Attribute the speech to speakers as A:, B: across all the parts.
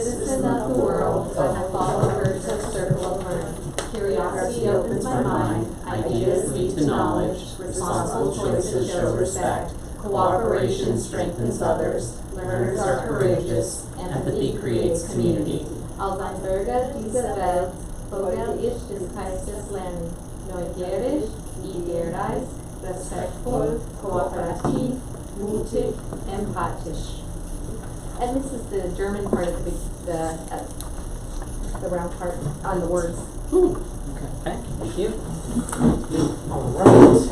A: citizen of the world, I follow her to a circle of learning. Curiosity opens my mind, ideas lead to knowledge, responsible choices show respect, cooperation strengthens others, learners are courageous, empathy creates community. Als ein Bürger dieser Welt vogel ich des Geistes lernen, neugierig, ideereich, respektvoll, kooperativ, mutig, empathisch. And this is the German part of the round part on the words.
B: Okay, thank you. All right.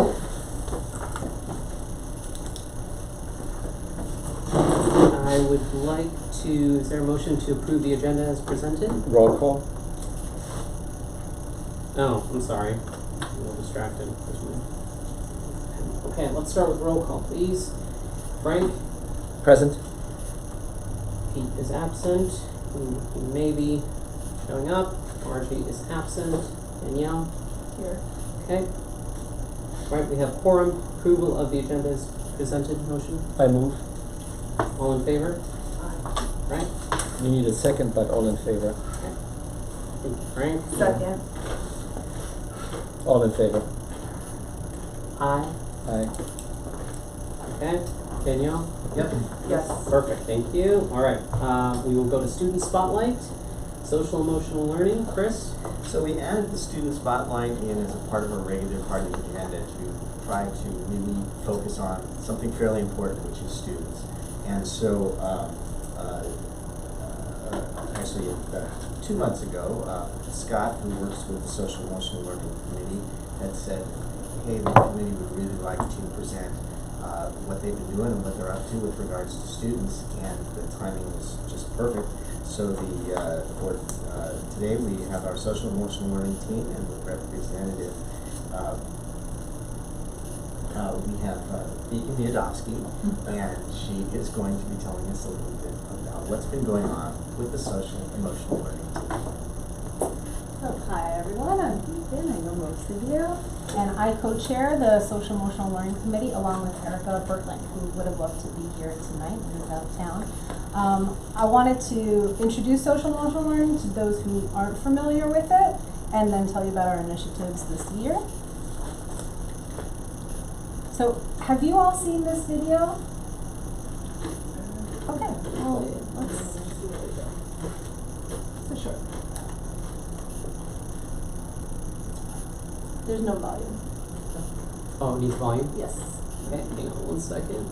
B: I would like to, is there a motion to approve the agenda as presented?
C: Roll call.
B: Oh, I'm sorry. I'm a little distracted. Okay, let's start with roll call, please. Frank?
C: Present.
B: Pete is absent. He may be showing up. Margie is absent. Danielle?
A: Here.
B: Okay. Right, we have quorum. Approval of the agenda as presented. Motion.
C: I move.
B: All in favor? Right?
C: You need a second, but all in favor.
B: Okay. Thank you, Frank.
A: Second.
C: All in favor.
B: Aye.
C: Aye.
B: Okay. Danielle? Yep.
A: Yes.
B: Perfect, thank you. All right, we will go to student spotlight. Social emotional learning. Chris?
D: So we added the student spotlight in as a part of a regular part of the agenda to try to really focus on something fairly important, which is students. And so, actually, 2 months ago, Scott, who works with the Social Emotional Learning Committee, had said, hey, the committee would really like to present what they've been doing and what they're up to with regards to students, and the timing was just perfect. So today we have our social emotional learning team and the representative. We have Eva Yadovsky, and she is going to be telling us a little bit about what's been going on with the social emotional learning team.
E: So, hi everyone, I'm Ethan, I know most of you, and I co-chair the Social Emotional Learning Committee along with Erica Bertland, who would have loved to be here tonight and is out of town. I wanted to introduce Social Emotional Learning to those who aren't familiar with it, and then tell you about our initiatives this year. So, have you all seen this video? Okay, well, it's a short. There's no volume.
B: Oh, it needs volume?
E: Yes.
B: Okay, hang on 1 second.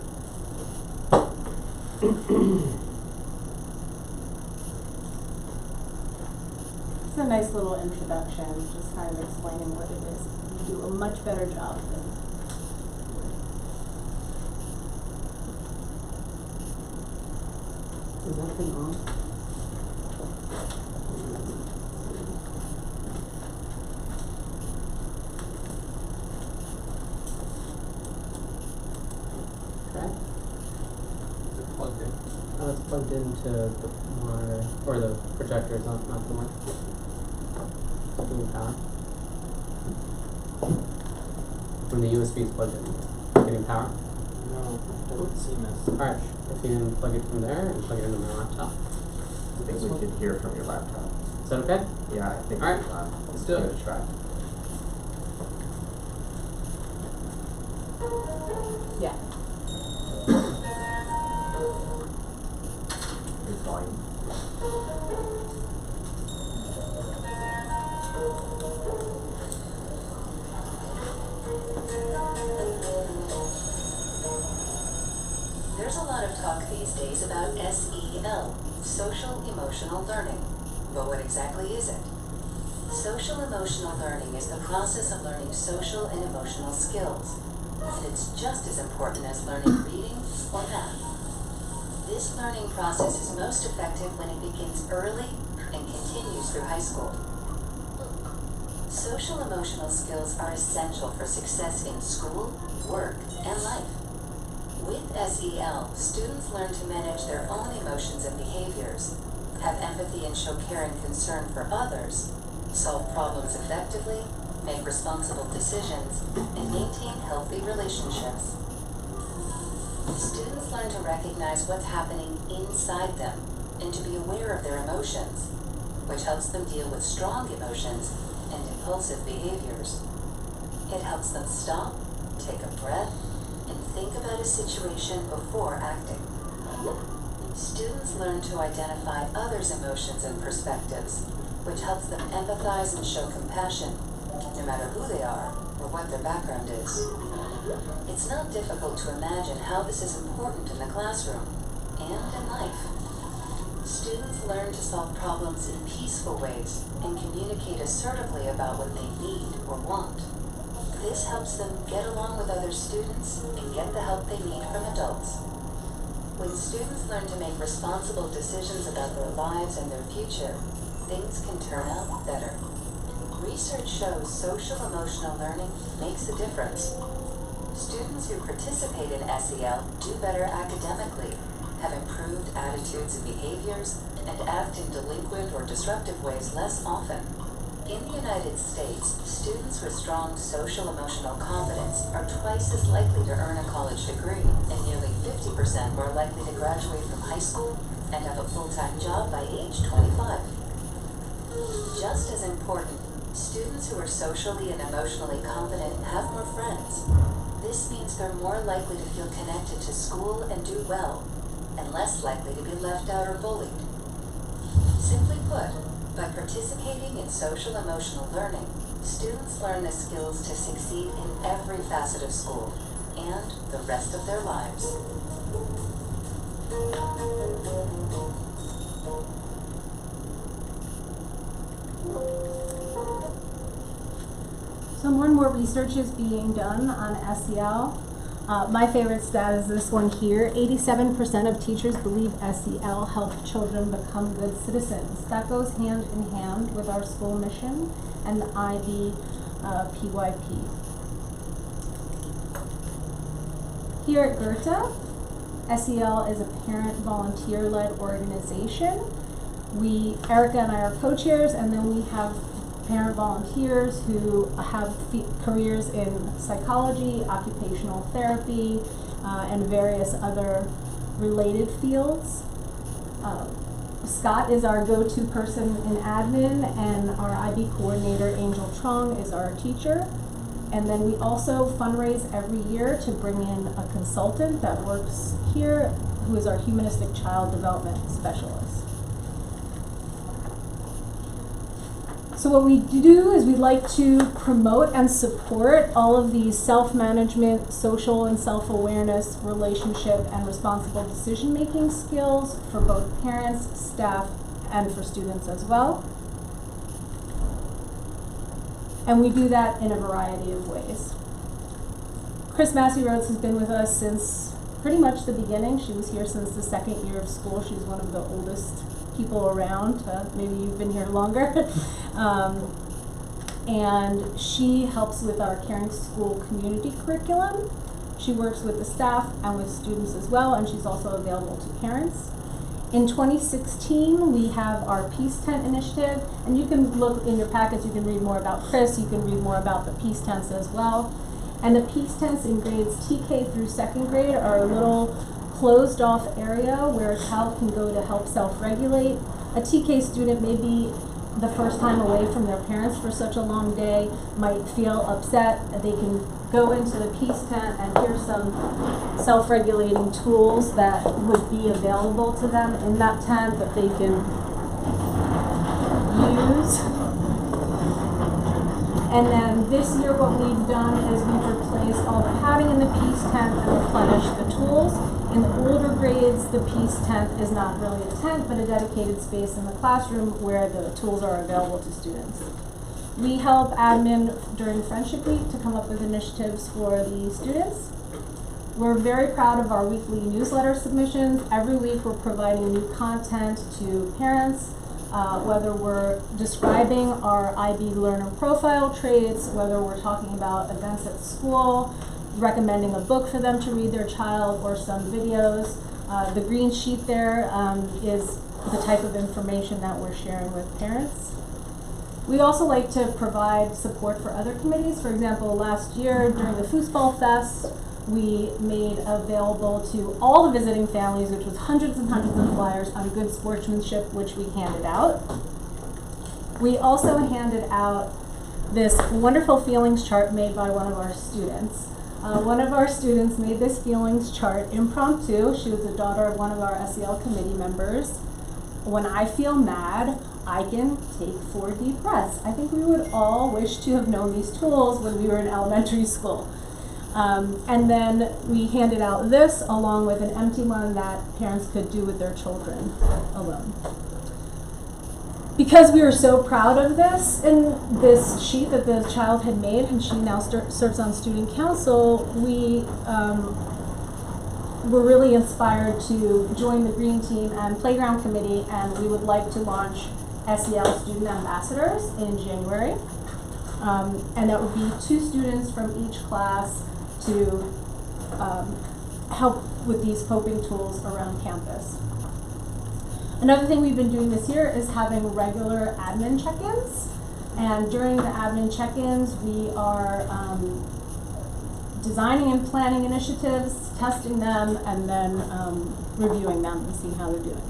E: It's a nice little introduction, just kind of explaining what it is. You do a much better job than.
B: Is that thing on? Okay.
C: Is it plugged in?
B: Oh, it's plugged into the monitor, or the projector, not the one. Getting power. When the USB is plugged in. Getting power?
D: No, doesn't seem as.
B: Alright, if you can plug it from there and plug it into my laptop.
D: I think we can hear from your laptop.
B: Is that okay?
D: Yeah, I think.
B: All right, let's do it.
D: Give it a try.
E: Yeah.
D: Here's volume.
F: There's a lot of talk these days about SEL, social emotional learning. But what exactly is it? Social emotional learning is the process of learning social and emotional skills. And it's just as important as learning reading or math. This learning process is most effective when it begins early and continues through high school. Social emotional skills are essential for success in school, work, and life. With SEL, students learn to manage their own emotions and behaviors, have empathy and show care and concern for others, solve problems effectively, make responsible decisions, and maintain healthy relationships. Students learn to recognize what's happening inside them and to be aware of their emotions, which helps them deal with strong emotions and impulsive behaviors. It helps them stop, take a breath, and think about a situation before acting. Students learn to identify others' emotions and perspectives, which helps them empathize and show compassion, no matter who they are or what their background is. It's not difficult to imagine how this is important in the classroom and in life. Students learn to solve problems in peaceful ways and communicate assertively about what they need or want. This helps them get along with other students and get the help they need from adults. When students learn to make responsible decisions about their lives and their future, things can turn out better. Research shows social emotional learning makes a difference. Students who participate in SEL do better academically, have improved attitudes and behaviors, and act in delinquent or disruptive ways less often. In the United States, students with strong social emotional competence are twice as likely to earn a college degree and nearly 50% more likely to graduate from high school and have a full-time job by age 25. Just as important, students who are socially and emotionally competent have more friends. This means they're more likely to feel connected to school and do well, and less likely to be left out or bullied. Simply put, by participating in social emotional learning, students learn the skills to succeed in every facet of school and the rest of their lives.
E: So more and more research is being done on SEL. My favorite stat is this one here. 87% of teachers believe SEL help children become good citizens. That goes hand in hand with our school mission and the PYP. Here at Goethe, SEL is a parent volunteer-led organization. Erica and I are co-chairs, and then we have parent volunteers who have careers in psychology, occupational therapy, and various other related fields. Scott is our go-to person in admin, and our IB coordinator, Angel Trong, is our teacher. And then we also fundraise every year to bring in a consultant that works here, who is our humanistic child development specialist. So what we do is we like to promote and support all of these self-management, social and self-awareness, relationship, and responsible decision-making skills for both parents, staff, and for students as well. And we do that in a variety of ways. Chris Massey Rhodes has been with us since pretty much the beginning. She was here since the second year of school. She's one of the oldest people around. Maybe you've been here longer. And she helps with our Caring School community curriculum. She works with the staff and with students as well, and she's also available to parents. In 2016, we have our Peace Tent initiative, and you can look in your packets, you can read more about Chris, you can read more about the Peace Tents as well. And the Peace Tents in grades TK through second grade are a little closed off area where a child can go to help self-regulate. A TK student may be the first time away from their parents for such a long day, might feel upset. They can go into the Peace Tent, and here's some self-regulating tools that would be available to them in that tent that they can use. And then this year what we've done is we've replaced all the padding in the Peace Tent and replenished the tools. In the older grades, the Peace Tent is not really a tent, but a dedicated space in the classroom where the tools are available to students. We help admin during Friendship Week to come up with initiatives for the students. We're very proud of our weekly newsletter submissions. Every week we're providing new content to parents, whether we're describing our IB learner profile traits, whether we're talking about events at school, recommending a book for them to read their child, or some videos. The green sheet there is the type of information that we're sharing with parents. We also like to provide support for other committees. For example, last year during the Foosball Fest, we made available to all the visiting families, which was hundreds and hundreds of flyers on good sportsmanship, which we handed out. We also handed out this wonderful feelings chart made by one of our students. One of our students made this feelings chart impromptu. She was the daughter of one of our SEL committee members. When I feel mad, I can take 4 deep breaths. I think we would all wish to have known these tools when we were in elementary school. And then we handed out this along with an empty one that parents could do with their children alone. Because we were so proud of this, and this sheet that the child had made, and she now serves on student council, we were really inspired to join the Green Team and Playground Committee, and we would like to launch SEL Student Ambassadors in January. And that would be 2 students from each class to help with these coping tools around campus. Another thing we've been doing this year is having regular admin check-ins. And during the admin check-ins, we are designing and planning initiatives, testing them, and then reviewing them and seeing how they're doing.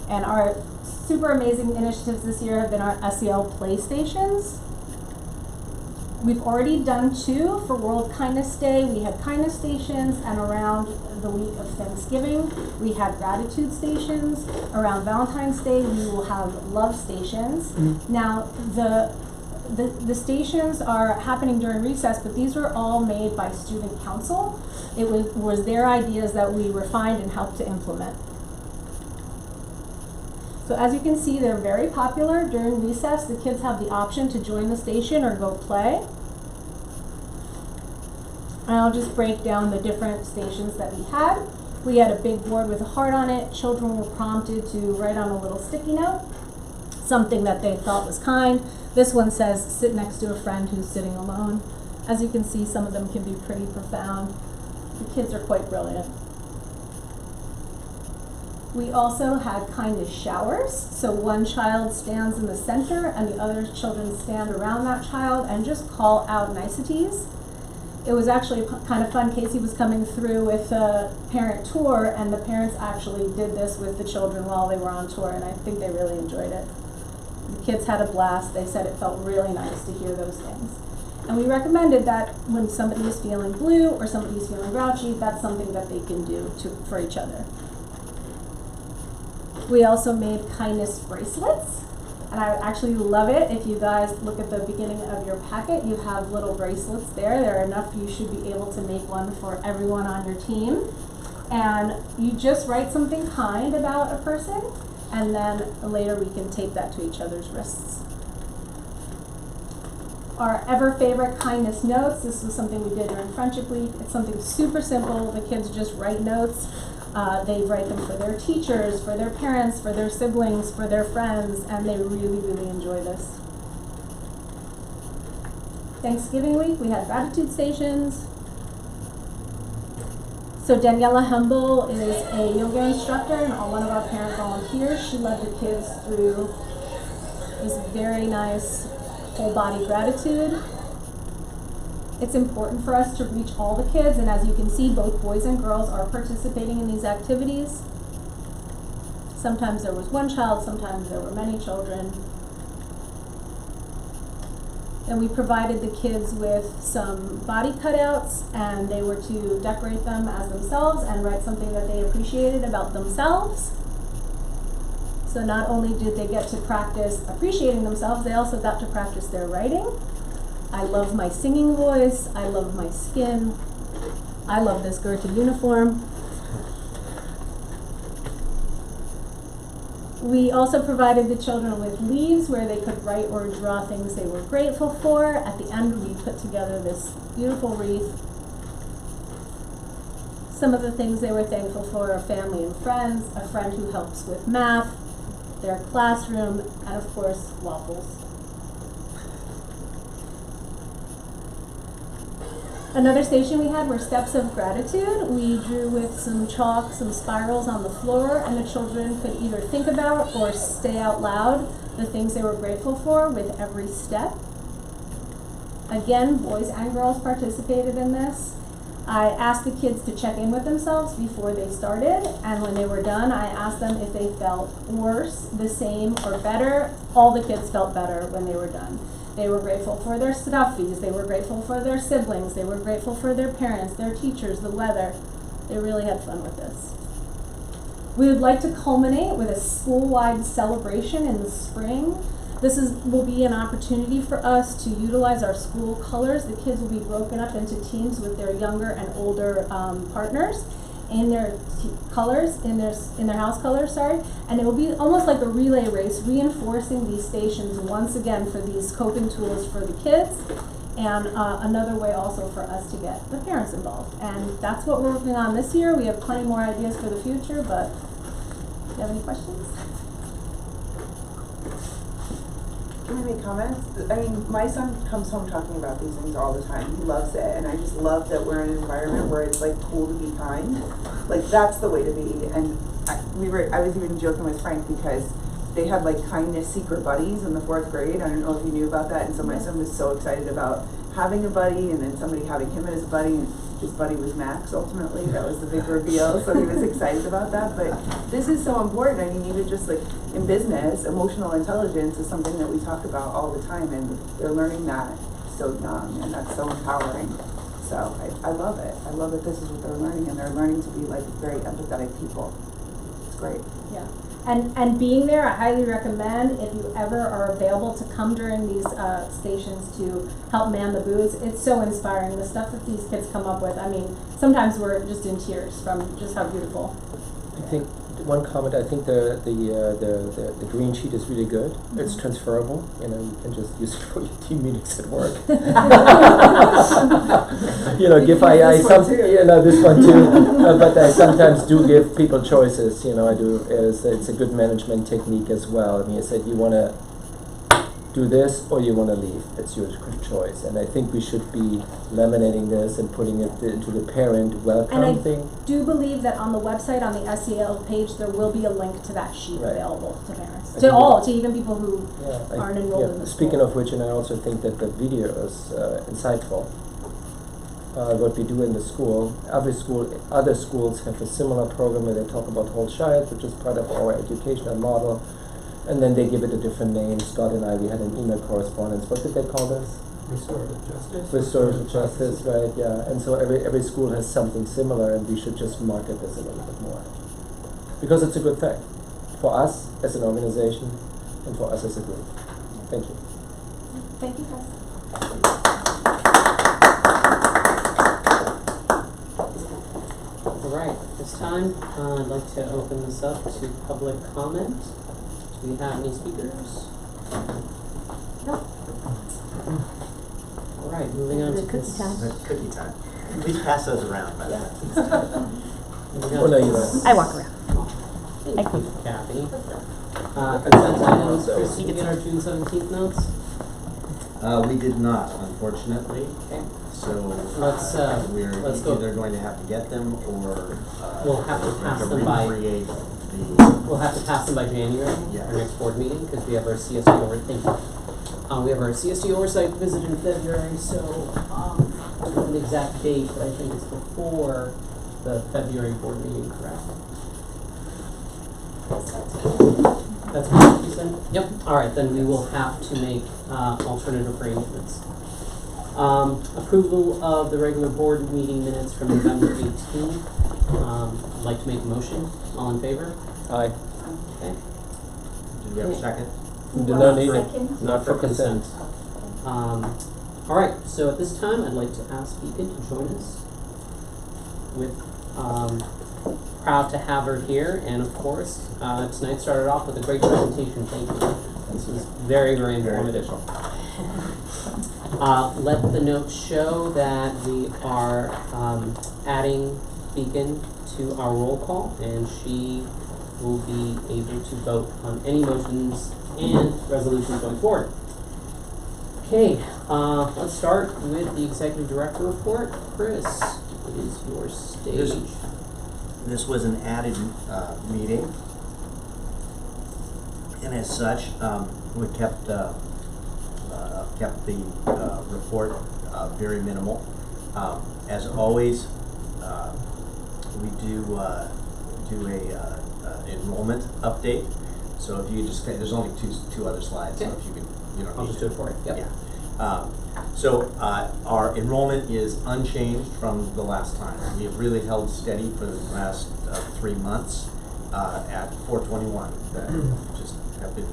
E: And our super amazing initiatives this year have been our SEL PlayStations. We've already done 2 for World Kindness Day. We had kindness stations, and around the week of Thanksgiving, we had gratitude stations. Around Valentine's Day, we will have love stations. Now, the stations are happening during recess, but these were all made by student council. It was their ideas that we refined and helped to implement. So as you can see, they're very popular. During recess, the kids have the option to join the station or go play. And I'll just break down the different stations that we had. We had a big board with a heart on it. Children were prompted to write on a little sticky note something that they thought was kind. This one says, sit next to a friend who's sitting alone. As you can see, some of them can be pretty profound. The kids are quite brilliant. We also had kindness showers. So one child stands in the center and the other children stand around that child and just call out niceties. It was actually kind of fun. Casey was coming through with a parent tour, and the parents actually did this with the children while they were on tour, and I think they really enjoyed it. The kids had a blast. They said it felt really nice to hear those things. And we recommended that when somebody is feeling blue or somebody is feeling grouchy, that's something that they can do for each other. We also made kindness bracelets, and I actually love it. If you guys look at the beginning of your packet, you have little bracelets there. There are enough, you should be able to make one for everyone on your team. And you just write something kind about a person, and then later we can tape that to each other's wrists. Our ever favorite kindness notes, this was something we did during Friendship Week. It's something super simple. The kids just write notes. They write them for their teachers, for their parents, for their siblings, for their friends, and they really, really enjoy this. Thanksgiving week, we had gratitude stations. So Daniela Humble is a yoga instructor and one of our parent volunteers. She led the kids through this very nice whole body gratitude. It's important for us to reach all the kids, and as you can see, both boys and girls are participating in these activities. Sometimes there was one child, sometimes there were many children. And we provided the kids with some body cutouts, and they were to decorate them as themselves and write something that they appreciated about themselves. So not only did they get to practice appreciating themselves, they also got to practice their writing. I love my singing voice. I love my skin. I love this Goethe uniform. We also provided the children with leaves where they could write or draw things they were grateful for. At the end, we put together this beautiful wreath. Some of the things they were thankful for are family and friends, a friend who helps with math, their classroom, and of course, waffles. Another station we had were steps of gratitude. We drew with some chalk, some spirals on the floor, and the children could either think about or say out loud the things they were grateful for with every step. Again, boys and girls participated in this. I asked the kids to check in with themselves before they started, and when they were done, I asked them if they felt worse, the same, or better. All the kids felt better when they were done. They were grateful for their stuffies, they were grateful for their siblings, they were grateful for their parents, their teachers, the weather. They really had fun with this. We would like to culminate with a school-wide celebration in the spring. This will be an opportunity for us to utilize our school colors. The kids will be broken up into teams with their younger and older partners in their colors, in their house colors, and it will be almost like a relay race, reinforcing these stations once again for these coping tools for the kids, and another way also for us to get the parents involved. And that's what we're working on this year. We have plenty more ideas for the future, but do you have any questions?
G: Can I make comments? I mean, my son comes home talking about these things all the time. He loves it, and I just love that we're in an environment where it's like cool to be kind. Like that's the way to be. And I was even joking with Frank because they had like kindness seeker buddies in the 4th grade. I don't know if you knew about that. And so my son was so excited about having a buddy, and then somebody having him as a buddy, and his buddy was Max ultimately. That was the big reveal, so he was excited about that. But this is so important. I mean, even just like in business, emotional intelligence is something that we talk about all the time, and they're learning that so young, and that's so empowering. So I love it. I love that this is what they're learning, and they're learning to be like very empathetic people. It's great.
E: Yeah. And being there, I highly recommend, if you ever are available, to come during these stations to help man the booths. It's so inspiring, the stuff that these kids come up with. I mean, sometimes we're just in tears from just how beautiful.
C: I think one comment. I think the green sheet is really good. It's transferable. You know, you can just use it for your team meetings at work. You know, this one too. But I sometimes do give people choices. You know, I do. It's a good management technique as well. I mean, I said you want to do this or you want to leave. It's your choice. And I think we should be laminating this and putting it into the parent welcome thing.
E: I do believe that on the website, on the SEL page, there will be a link to that sheet available to parents, to even people who aren't enrolled in the
C: Speaking
E: school.
C: of which, and I also think that the video is insightful. What we do in the school, other schools have a similar program where they talk about whole child, which is part of our educational model. And then they give it a different name. Scott and I, we had an email correspondence. What did they call this?
H: Restorative justice.
C: Restorative justice, right? Yeah. And so every school has something similar, and we should just market this a little bit more because it's a good thing for us as an organization and for us as a group. Thank you.
E: Thank you, guys.
B: All right, at this time, I'd like to open this up to public comment. Do we have any speakers? No. All right, moving on to
D: Cookie time. Please pass those around, by the way.
C: Oh, no, you don't.
E: I walk around.
B: Thank you, Kathy. Consent items, Chris, did you get our June 17th notes?
D: We did not, unfortunately.
B: Okay.
D: So
B: Let's go.
D: either going to have to get them or
B: We'll have to pass them by.
D: recreate the.
B: We'll have to pass them by January,
D: Yeah.
B: our next board meeting, because we have our CSD we have our CSD oversight visit in February, so I don't know the exact date, but I think it's before the February board meeting, correct? That's what you said? Yep. All right, then we will have to make alternative arrangements. Approval of the regular board meeting minutes from November 18th. I'd like to make a motion. All in favor?
C: Aye.
B: Okay.
D: Do we have a second?
C: No need. Not for consent.
B: All right, so at this time, I'd like to ask Beacon to join us. Proud to have her here, and of course, tonight started off with a great presentation. Thank you. This was very, very informative. Let the notes show that we are adding Beacon to our roll call, and she will be able to vote on any motions and resolutions going forward. Okay, let's start with the executive director report. Chris, it is your stage.
D: This was an added meeting, and as such, we kept the report very minimal. As always, we do a enrollment update. So if you just, there's only two other slides, so
B: Okay.
D: if you could, you know.
B: I'll just do it for you, yep.
D: Yeah. So our enrollment is unchanged from the last time. We have really held steady for the last 3 months at 421. Just have been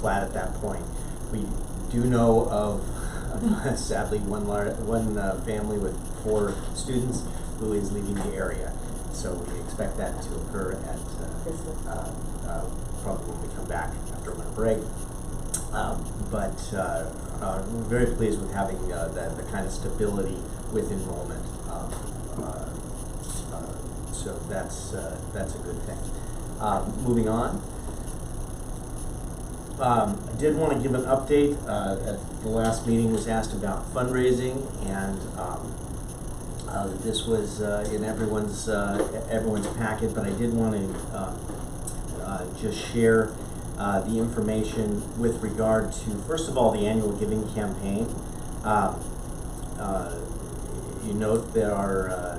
D: flat at that point. We do know of sadly one family with 4 students who is leaving the area. So we expect that to occur at probably when we come back after winter break. But we're very pleased with having the kind of stability with enrollment. So that's a good thing. Moving on. I did want to give an update. At the last meeting was asked about fundraising, and this was in everyone's packet, but I did want to just share the information with regard to, first of all, the annual giving campaign. You note that our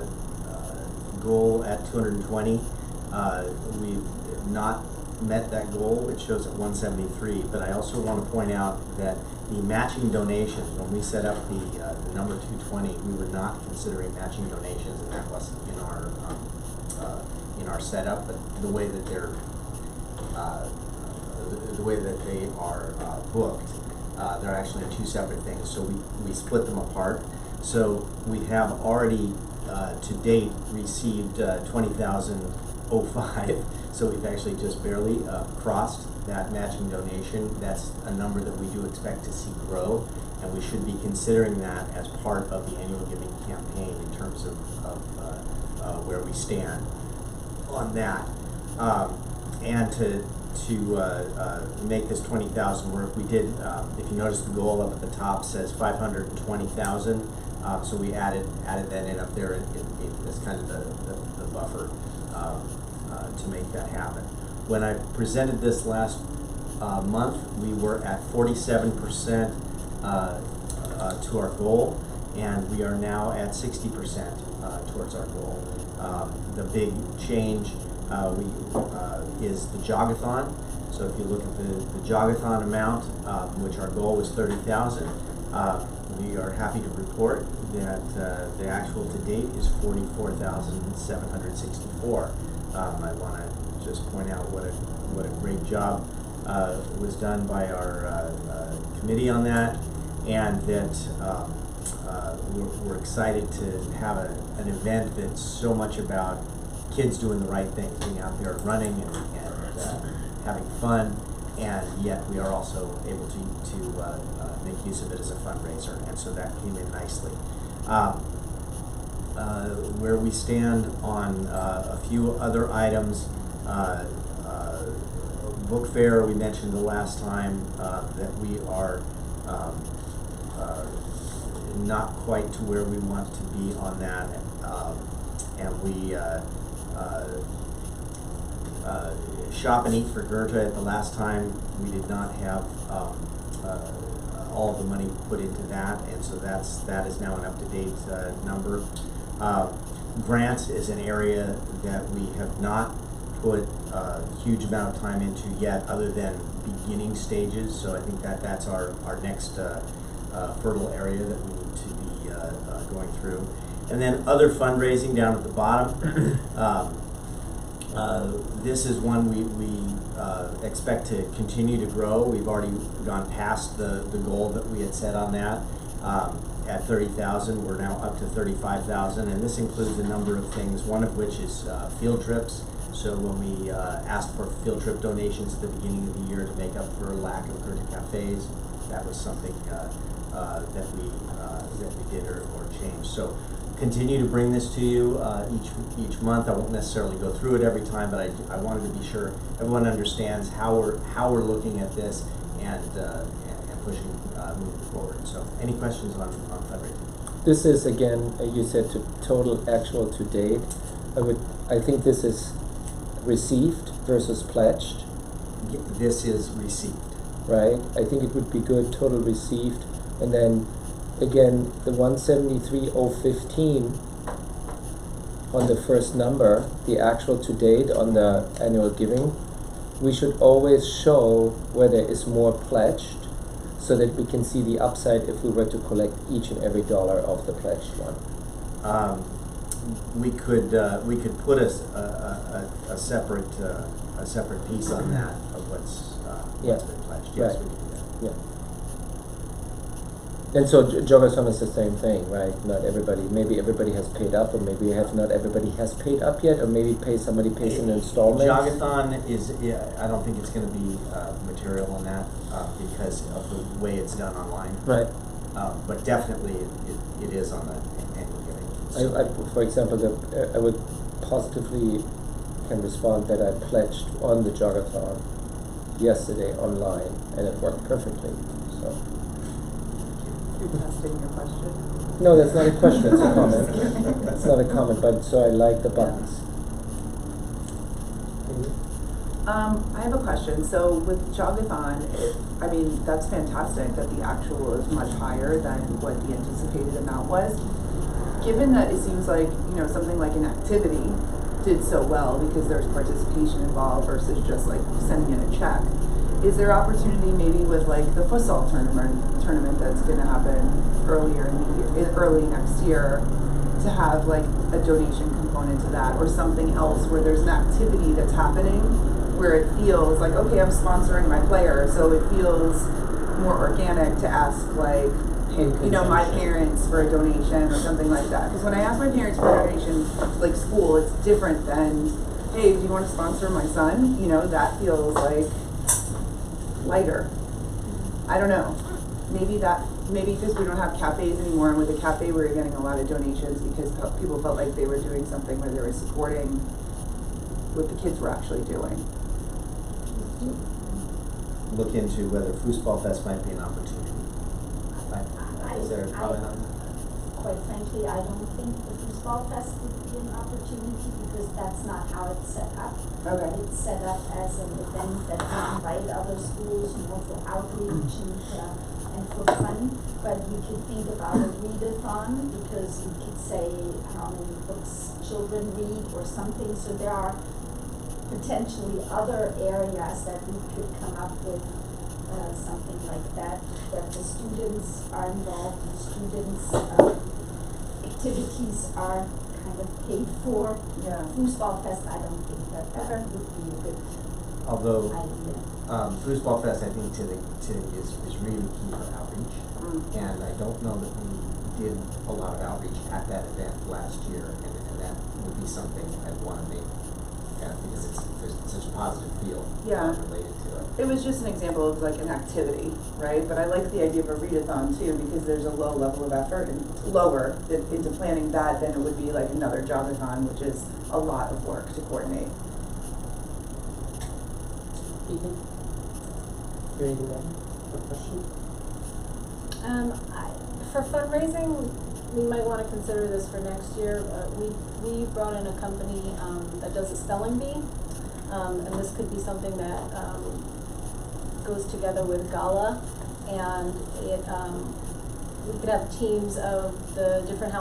D: goal at 220, we've not met that goal, which shows at 173, but I also want to point out that the matching donations, when we set up the number 220, we were not considering matching donations, and that wasn't in our setup, but the way that they're booked, they're actually 2 separate things, so we split them apart. So we have already to date received 20,005, so we've actually just barely crossed that matching donation. That's a number that we do expect to see grow, and we should be considering that as part of the annual giving campaign in terms of where we stand on that. And to make this 20,000 work, we did, if you notice the goal up at the top says 520,000, so we added that in up there as kind of the buffer to make that happen. When I presented this last month, we were at 47% to our goal, and we are now at 60% towards our goal. The big change is the Jogathon. So if you look at the Jogathon amount, which our goal was 30,000, we are happy to report that the actual to date is 44,764. I want to just point out what a great job was done by our committee on that, and that we're excited to have an event that's so much about kids doing the right thing, being out there running and having fun, and yet we are also able to make use of it as a fundraiser, and so that came in nicely. Where we stand on a few other items, book fair, we mentioned the last time that we are not quite to where we want to be on that, and we Shop and Eat for Goethe at the last time, we did not have all of the money put into that, and so that is now an up-to-date number. Grants is an area that we have not put a huge amount of time into yet, other than beginning stages, so I think that's our next fertile area that we need to be going through. And then other fundraising down at the bottom. This is one we expect to continue to grow. We've already gone past the goal that we had set on that. At 30,000, we're now up to 35,000, and this includes a number of things, one of which is field trips. So when we asked for field trip donations at the beginning of the year to make up for lack of Goethe cafes, that was something that we did or changed. So continue to bring this to you each month. I won't necessarily go through it every time, but I wanted to be sure everyone understands how we're looking at this and pushing moving forward. So any questions on fundraising?
C: This is again, you said to total actual to date. I think this is received versus pledged,
D: This is received.
C: right? I think it would be good total received, and then again, the 173,015 on the first number, the actual to date on the annual giving, we should always show where there is more pledged so that we can see the upside if we were to collect each and every dollar of the pledged one.
D: We could put a separate piece on that of what's
C: Yeah.
D: been pledged. Yes,
C: Right.
D: we could do that.
C: Yeah. And so Jogathon is the same thing, right? Not everybody, maybe everybody has paid up, or maybe not everybody has paid up yet, or maybe somebody pays in installments.
D: Jogathon is, I don't think it's gonna be material on that, because of the way it's done online.
C: Right.
D: But definitely it is on the annual giving. So-
C: For example, I would positively can respond that I pledged on the Jogathon yesterday online, and it worked perfectly, so.
G: You're testing your question.
C: No, that's not a question, it's a comment. It's not a comment, but so I like the buttons.
G: I have a question. So with Jogathon, I mean, that's fantastic that the actual is much higher than what the anticipated amount was. Given that it seems like, something like an activity did so well because there's participation involved versus just like sending in a check, is there opportunity maybe with like the futsal tournament that's going to happen early next year to have like a donation component to that, or something else where there's an activity that's happening where it feels like, okay, I'm sponsoring my player, so it feels more organic to ask like, my parents for a donation or something like that. Because when I ask my parents for a donation, like school, it's different than, hey, do you want to sponsor my son? That feels like lighter. I don't know. Maybe because we don't have cafes anymore, and with the cafe we were getting a lot of donations because people felt like they were doing something where they were supporting what the kids were actually doing.
D: Look into whether Foosball Fest might be an opportunity. Is there a comment on that?
H: Quite frankly, I don't think the Foosball Fest would be an opportunity because that's not how it's set up.
G: Okay.
H: It's set up as an event that can invite other schools, for outreach and for fun. But you could think about a readathon because you could say how many books children read or something. So there are potentially other areas that we could come up with something like that the students are involved, the students' activities are kind of paid for.
G: Yeah.
H: Foosball Fest, I don't think that
G: Okay.
H: would be a good
D: Although,
H: idea.
D: Foosball Fest, I think, is really key for outreach. And I don't know that we did a lot of outreach at that event last year, and that would be something I'd want to make, because there's such a positive feel
G: Yeah.
D: related to it.
G: It was just an example of like an activity, right? But I like the idea of a readathon too because there's a low level of effort and lower into planning that than it would be like another Jogathon, which is a lot of work to coordinate.
B: Ethan? You anything to add? A question?
I: For fundraising, we might want to consider this for next year. We brought in a company that does a spelling bee, and this could be something that goes together with Gala, and we could have teams of the different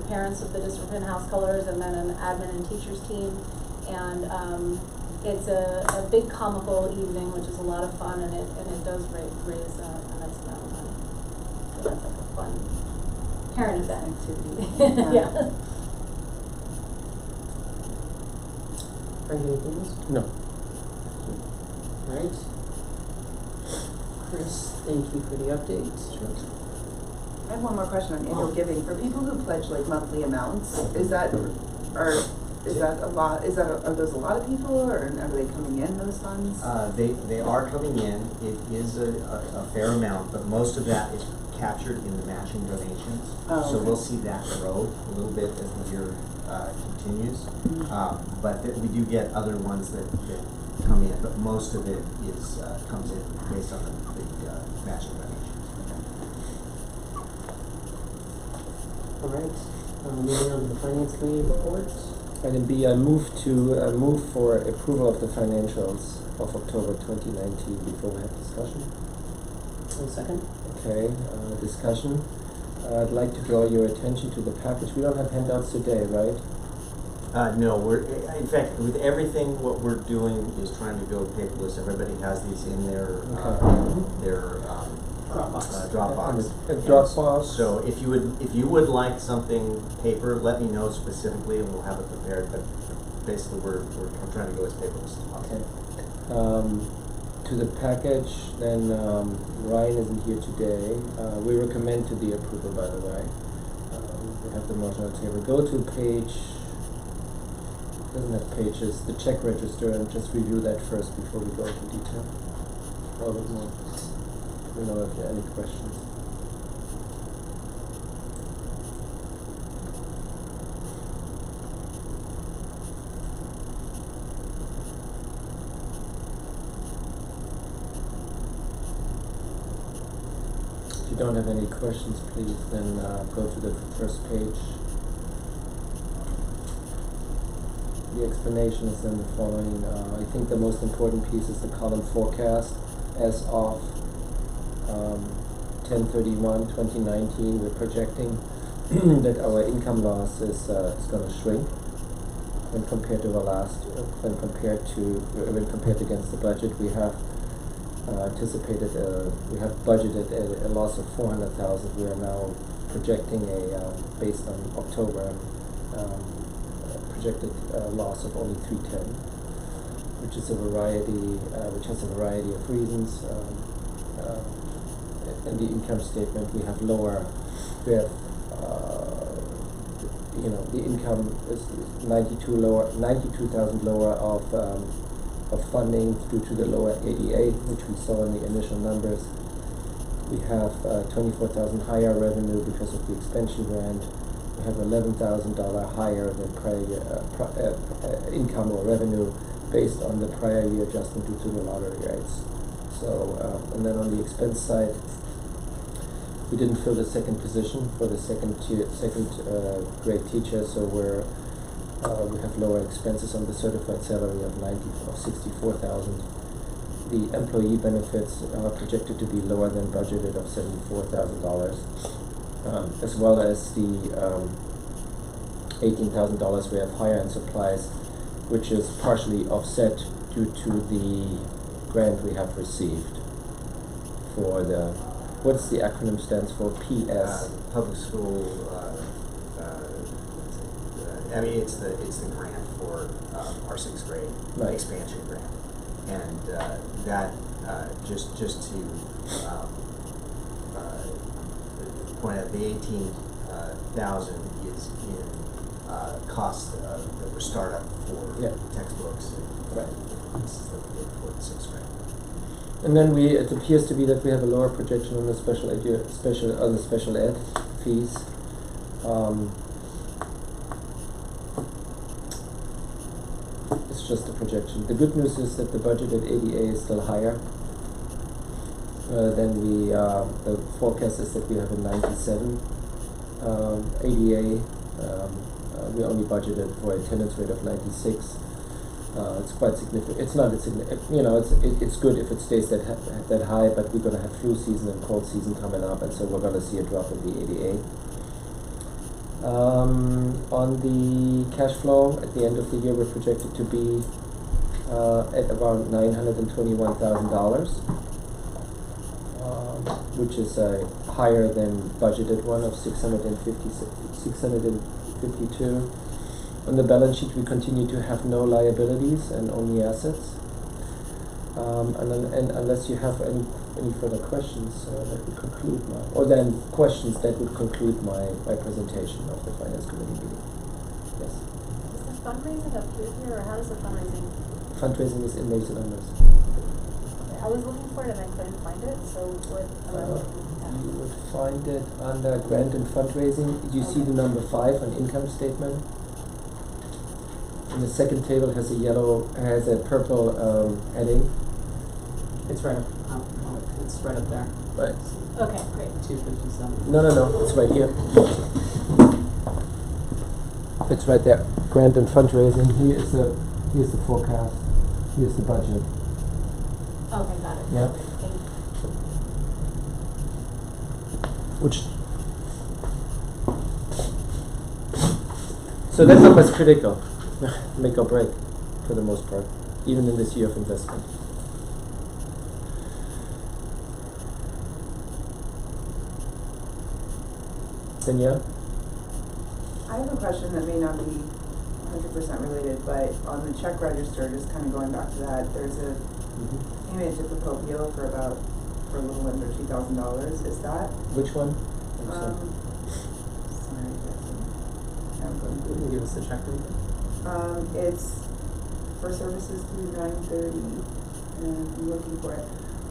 I: parents of the different house colors, and then an admin and teachers team, and it's a big comical evening, which is a lot of fun, and it does raise a nice amount of money. So that's like a fun parent event
G: Activity.
I: yeah.
B: Frank, anything else?
C: No.
B: Alright. Chris, thank you for the update.
G: I have one more question on annual giving. For people who pledge like monthly amounts, is that a lot? Are those a lot of people, or are they coming in those funds?
D: They are coming in. It is a fair amount, but most of that is captured in the matching donations.
G: Oh,
D: So
G: okay.
D: we'll see that grow a little bit as the year continues. But we do get other ones that come in, but most of it comes in based on the matching donations.
B: Alright, moving on to the finance committee report.
C: Item B, I move for approval of the financials of October 2019 before we have discussion.
B: 1 second.
C: Okay, discussion. I'd like to draw your attention to the package. We don't have handouts today, right?
D: No, in fact, with everything, what we're doing is trying to go paperless. Everybody has these in their, Dropbox.
C: Dropbox.
D: So if you would like something paper, let me know specifically and we'll have it prepared, but basically we're trying to go as paperless as possible.
C: Okay. To the package, then, Ryan isn't here today. We recommend to the approval, by the way. We have the motion on the table. Go to page, doesn't have pages, the check register, and just review that first before we go into detail. A little bit more. You know, if there are any questions. If you don't have any questions, please then go to the first page. The explanation is then the following. I think the most important piece is the column forecast. As of 10/31/2019, we're projecting that our income loss is going to shrink when compared to when compared against the budget. We have we have budgeted a loss of $400,000. We are now projecting based on October, projected loss of only $310,000, which has a variety of reasons. In the income statement, we have the income is $92,000 lower of funding due to the lower ADA, which we saw in the initial numbers. We have $24,000 higher revenue because of the expansion grant. We have $11,000 higher than prior year income or revenue based on the prior year adjustment due to the lottery rates. So, and then on the expense side, we didn't fill the second position for the second grade teacher, so we have lower expenses on the certified salary of $64,000. The employee benefits are projected to be lower than budgeted of $74,000, as well as the $18,000 we have higher in supplies, which is partially offset due to the grant we have received for the, what's the acronym stands for? PS?
D: Public school, it's the grant for our sixth grade
C: Right.
D: expansion grant. And that, just to point out, the 18,000 is in cost for startup for textbooks.
C: Right.
D: This is the for the sixth grade.
C: And then it appears to be that we have a lower projection on the special ed fees. It's just a projection. The good news is that the budgeted ADA is still higher than the forecast is that we have a 97 ADA. We only budgeted for attendance rate of 96. It's quite significant. It's not it's good if it stays that high, but we're going to have flu season and cold season coming up, and so we're going to see a drop in the ADA. On the cash flow, at the end of the year, we're projected to be at around $921,000, which is higher than budgeted one of $652. On the balance sheet, we continue to have no liabilities and only assets. And unless you have any further questions, that would conclude my presentation of the Finance Committee meeting. Yes.
I: Is the fundraising up here, or how does the fundraising?
C: Fundraising is in Mason Numbers.
I: I was looking for it and I couldn't find it, so what am I looking at?
C: You would find it under grant and fundraising. Do you see the number 5 on income statement? And the second table has a purple heading.
B: It's right up. It's right up there.
C: Right.
I: Okay, great.
B: 257.
C: No, it's right here. It's right there. Grant and fundraising. Here's the forecast. Here's the budget.
I: Okay, got it.
C: Yeah.
I: Thank you.
C: Which So that number is critical, make or break, for the most part, even in this year of investment. Danielle?
G: I have a question that may not be 100% related, but on the check register, just kind of going back to that, there's a payment to Procopio for a little under $2,000. Is that?
C: Which one? I'm sorry.
G: Sorry, I'm going
B: Can you give us the check number?
G: it's for services through 9/30, and I'm looking for it.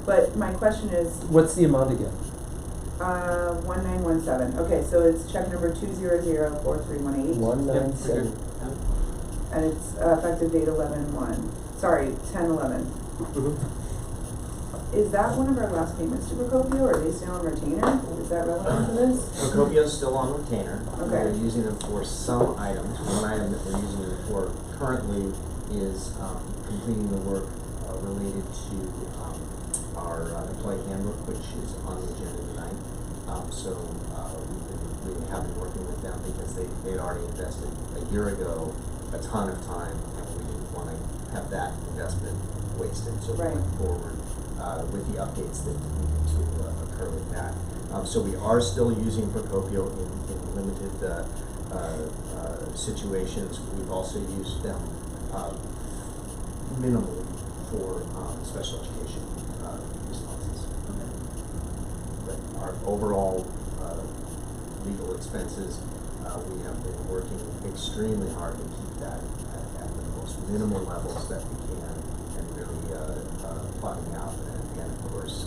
G: But my question is,
C: What's the amount again?
G: 1917. Okay, so it's check number 2004318.
C: 197.
G: And it's effective date 11/1. Sorry, 10/11. Is that one of our last payments to Procopio, or are they still on retainer? Is that relevant to this?
D: Procopio's still on retainer.
G: Okay.
D: We're using them for some items. One item that we're using them for currently is completing the work related to our employee handbook, which is on the agenda tonight. So we have been working with them because they had already invested a year ago a ton of time, and we didn't want to have that investment wasted. So we went forward with the updates that needed to occur with that. So we are still using Procopio in limited situations. We've also used them minimally for special education responses. But our overall legal expenses, we have been working extremely hard to keep that at the most minimal levels that we can, and really plotting out. And of course,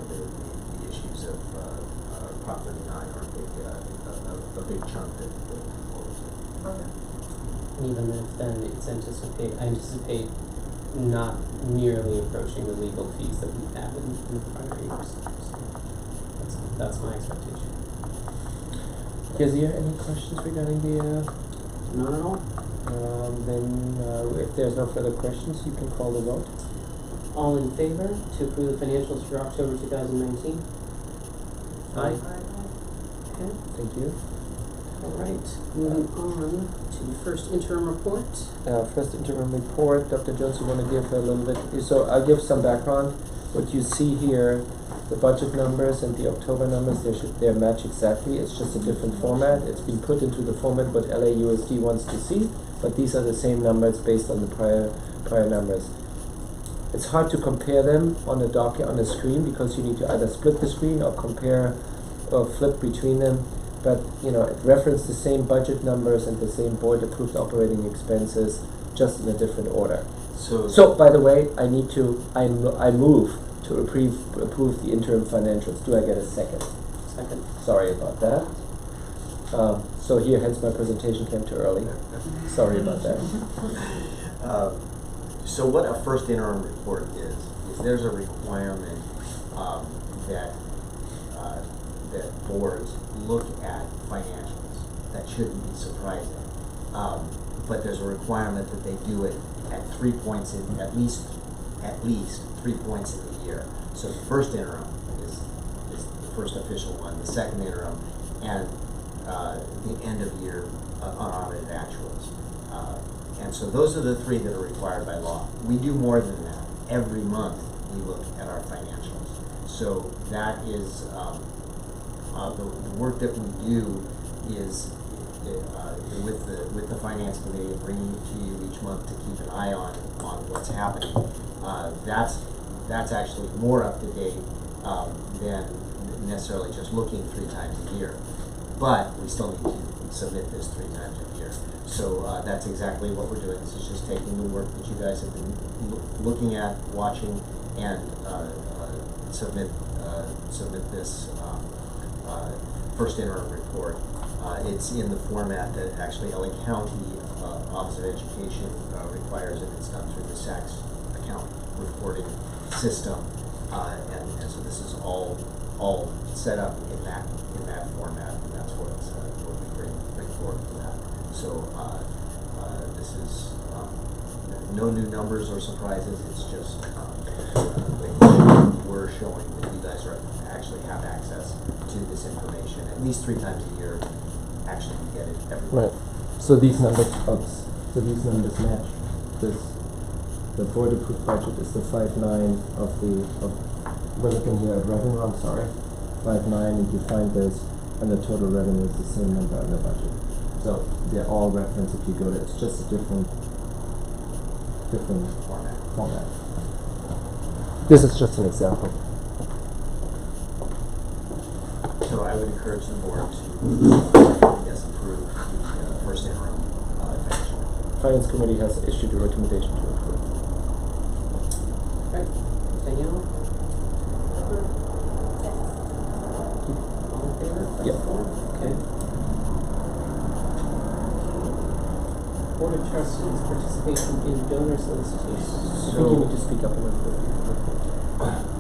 D: the issues of Prop 39 are a big chunk that
G: Okay.
B: And even then, I anticipate not nearly approaching the legal fees that we've had in prior years. So that's my expectation.
C: Is there any questions regarding the,
B: None at all?
C: then if there's no further questions, you can call the vote.
B: All in favor to approve the financials for October 2019? Aye. Okay.
C: Thank you.
B: All right, moving on to the first interim report.
C: First interim report, Dr. Jones, you want to give a little bit, so I'll give some background. What you see here, the budget numbers and the October numbers, they match exactly. It's just a different format. It's been put into the format what LAUSD wants to see, but these are the same numbers based on the prior numbers. It's hard to compare them on a screen because you need to either split the screen or compare or flip between them. But it referenced the same budget numbers and the same board-approved operating expenses, just in a different order. So by the way, I move to approve the interim financials. Do I get a second?
B: Second.
C: Sorry about that. So here, hence my presentation came too early. Sorry about that.
D: So what a first interim report is there's a requirement that boards look at financials. That shouldn't be surprising. But there's a requirement that they do it at 3 points in at least 3 points in the year. So the first interim is the first official one, the second interim, and the end of year unaudited actuals. And so those are the three that are required by law. We do more than that. Every month we look at our financials. So that is the work that we do is with the finance committee and bringing it to you each month to keep an eye on what's happening. That's actually more up to date than necessarily just looking 3 times a year. But we still need to submit this 3 times a year. So that's exactly what we're doing. This is just taking the work that you guys have been looking at, watching, and submit this first interim report. It's in the format that actually LA County Office of Education requires, and it's done through the SACS account reporting system. And so this is all set up in that format, and that's what we bring forward for that. So this is no new numbers or surprises. It's just we're showing that you guys actually have access to this information at least 3 times a year, actually get it everywhere.
C: Right. So these numbers, match this. The board approved budget is the 5.9 we're looking here at revenue, I'm sorry. 5.9, and you find this, and the total revenue is the same number in the budget. So they're all referenced if you go to, it's just a different format. This is just an example.
D: So I would encourage the board to, yes, approve the first interim financial.
C: Finance committee has issued a recommendation to approve.
B: Right, Danielle? All in favor?
C: Yeah.
B: Okay. Board of Trustees participation in donor solicitation.
C: I think you need to speak up a little bit.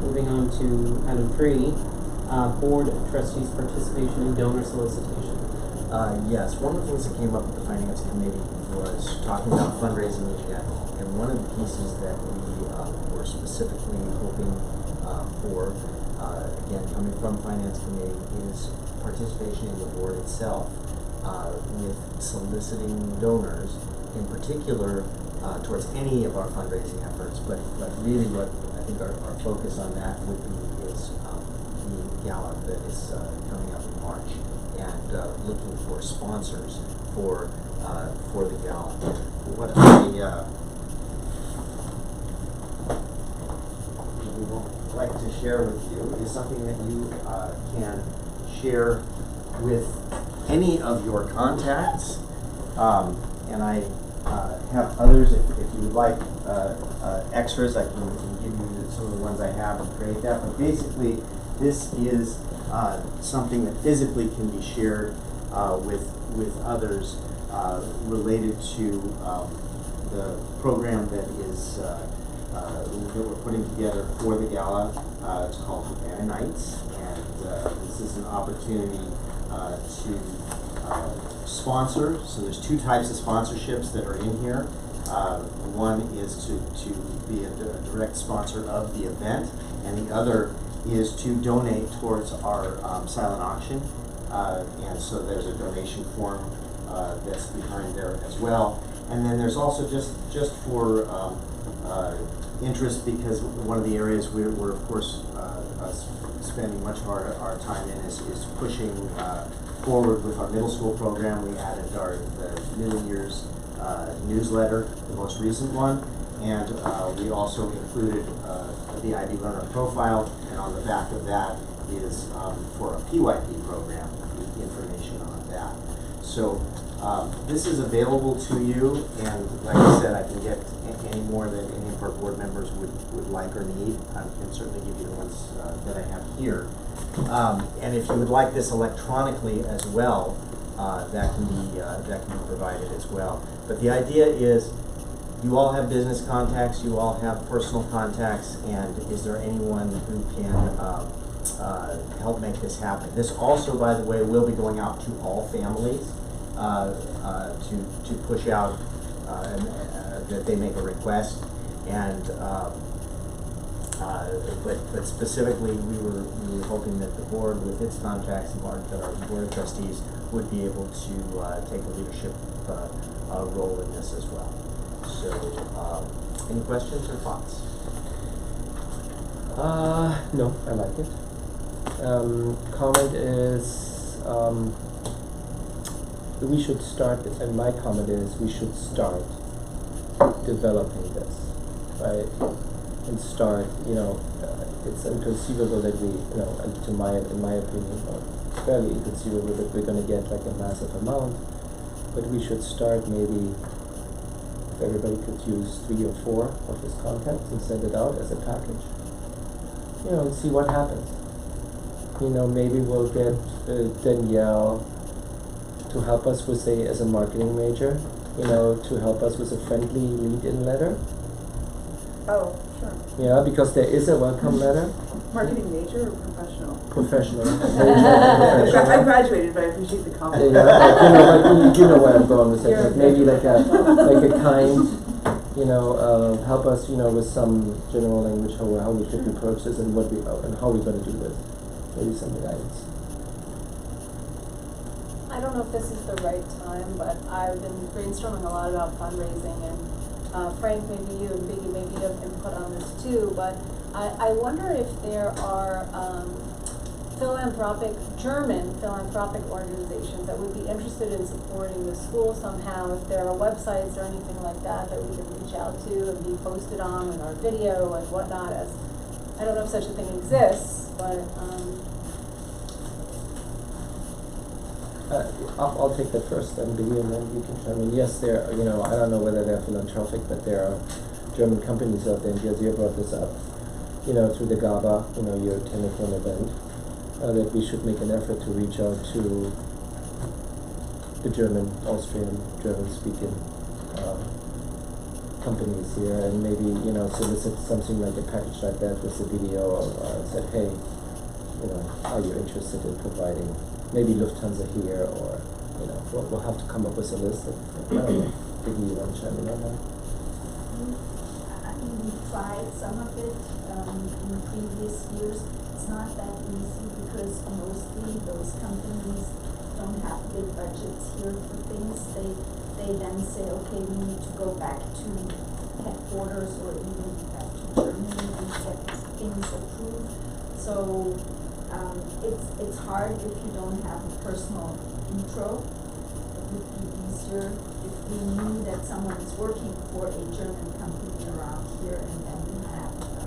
B: Moving on to item 3, Board of Trustees participation in donor solicitation.
D: Yes, one of the things that came up at the Finance Committee was talking about fundraising in general. And one of the pieces that we were specifically hoping for, again, coming from Finance Committee, is participation in the board itself with soliciting donors, in particular towards any of our fundraising efforts. But really what I think our focus on that would be is the gala that is coming up in March, and looking for sponsors for the gala. What I would like to share with you is something that you can share with any of your contacts, and I have others. If you would like extras, I can give you some of the ones I have and create that. But basically, this is something that physically can be shared with others related to the program that is that we're putting together for the gala. It's called Havana Nights, and this is an opportunity to sponsor. So there's 2 types of sponsorships that are in here. One is to be a direct sponsor of the event, and the other is to donate towards our silent auction. And so there's a donation form that's behind there as well. And then there's also just for interest, because one of the areas we're of course spending much of our time in is pushing forward with our middle school program. We added the middle year's newsletter, the most recent one, and we also included the IB Learner Profile, and on the back of that is for a PYP program, the information on that. So this is available to you, and like I said, I can get any more than any of our board members would like or need. I can certainly give you the ones that I have here. And if you would like this electronically as well, that can be provided as well. But the idea is, you all have business contacts, you all have personal contacts, and is there anyone who can help make this happen? This also, by the way, will be going out to all families to push out that they make a request, and but specifically we were hoping that the board, with its contacts, and that our board of trustees would be able to take a leadership role in this as well. So, any questions or thoughts?
C: No, I like it. Comment is, we should start, and my comment is, we should start developing this, right? And start, it's inconceivable that we, and in my opinion, fairly inconceivable that we're gonna get like a massive amount, but we should start maybe, if everybody could use 3 or 4 of his contacts and send it out as a package, and see what happens. Maybe we'll get Danielle to help us with, say, as a marketing major, to help us with a friendly lead-in letter.
G: Oh, sure.
C: Yeah, because there is a welcome letter.
G: Marketing major or professional?
C: Professional.
G: I graduated, but I appreciate the comment.
C: But you know where I'm going with it.
G: Yeah.
C: Like maybe like a kind, help us, with some general language how we should approach this and and how we're going to do this. Maybe some guidance.
I: I don't know if this is the right time, but I've been brainstorming a lot about fundraising, and Frank, maybe you and Biggie, maybe you have input on this too, but I wonder if there are German philanthropic organizations that would be interested in supporting the school somehow, if there are websites or anything like that that we could reach out to and be posted on with our video and whatnot. As I don't know if such a thing exists, but
C: I'll take that first, and Billy, and then you can chime in. Yes, there. I don't know whether they're philanthropic, but there are German companies out there. And Yazir brought this up. Through the GABA, your technical event, that we should make an effort to reach out to the Austrian, German-speaking companies here, and maybe solicit something like a package like that with a video, or said, hey, are you interested in providing? Maybe Lufthansa here, or, we'll have to come up with a list of, I don't know, maybe you want to chime in on that?
H: We tried some of it in previous years. It's not that easy because mostly those companies don't have big budgets here for things. They then say, okay, we need to go back to headquarters or even back to Germany and get things approved. So it's hard if you don't have a personal intro. It would be easier if we knew that someone is working for a German company around here, and then we have a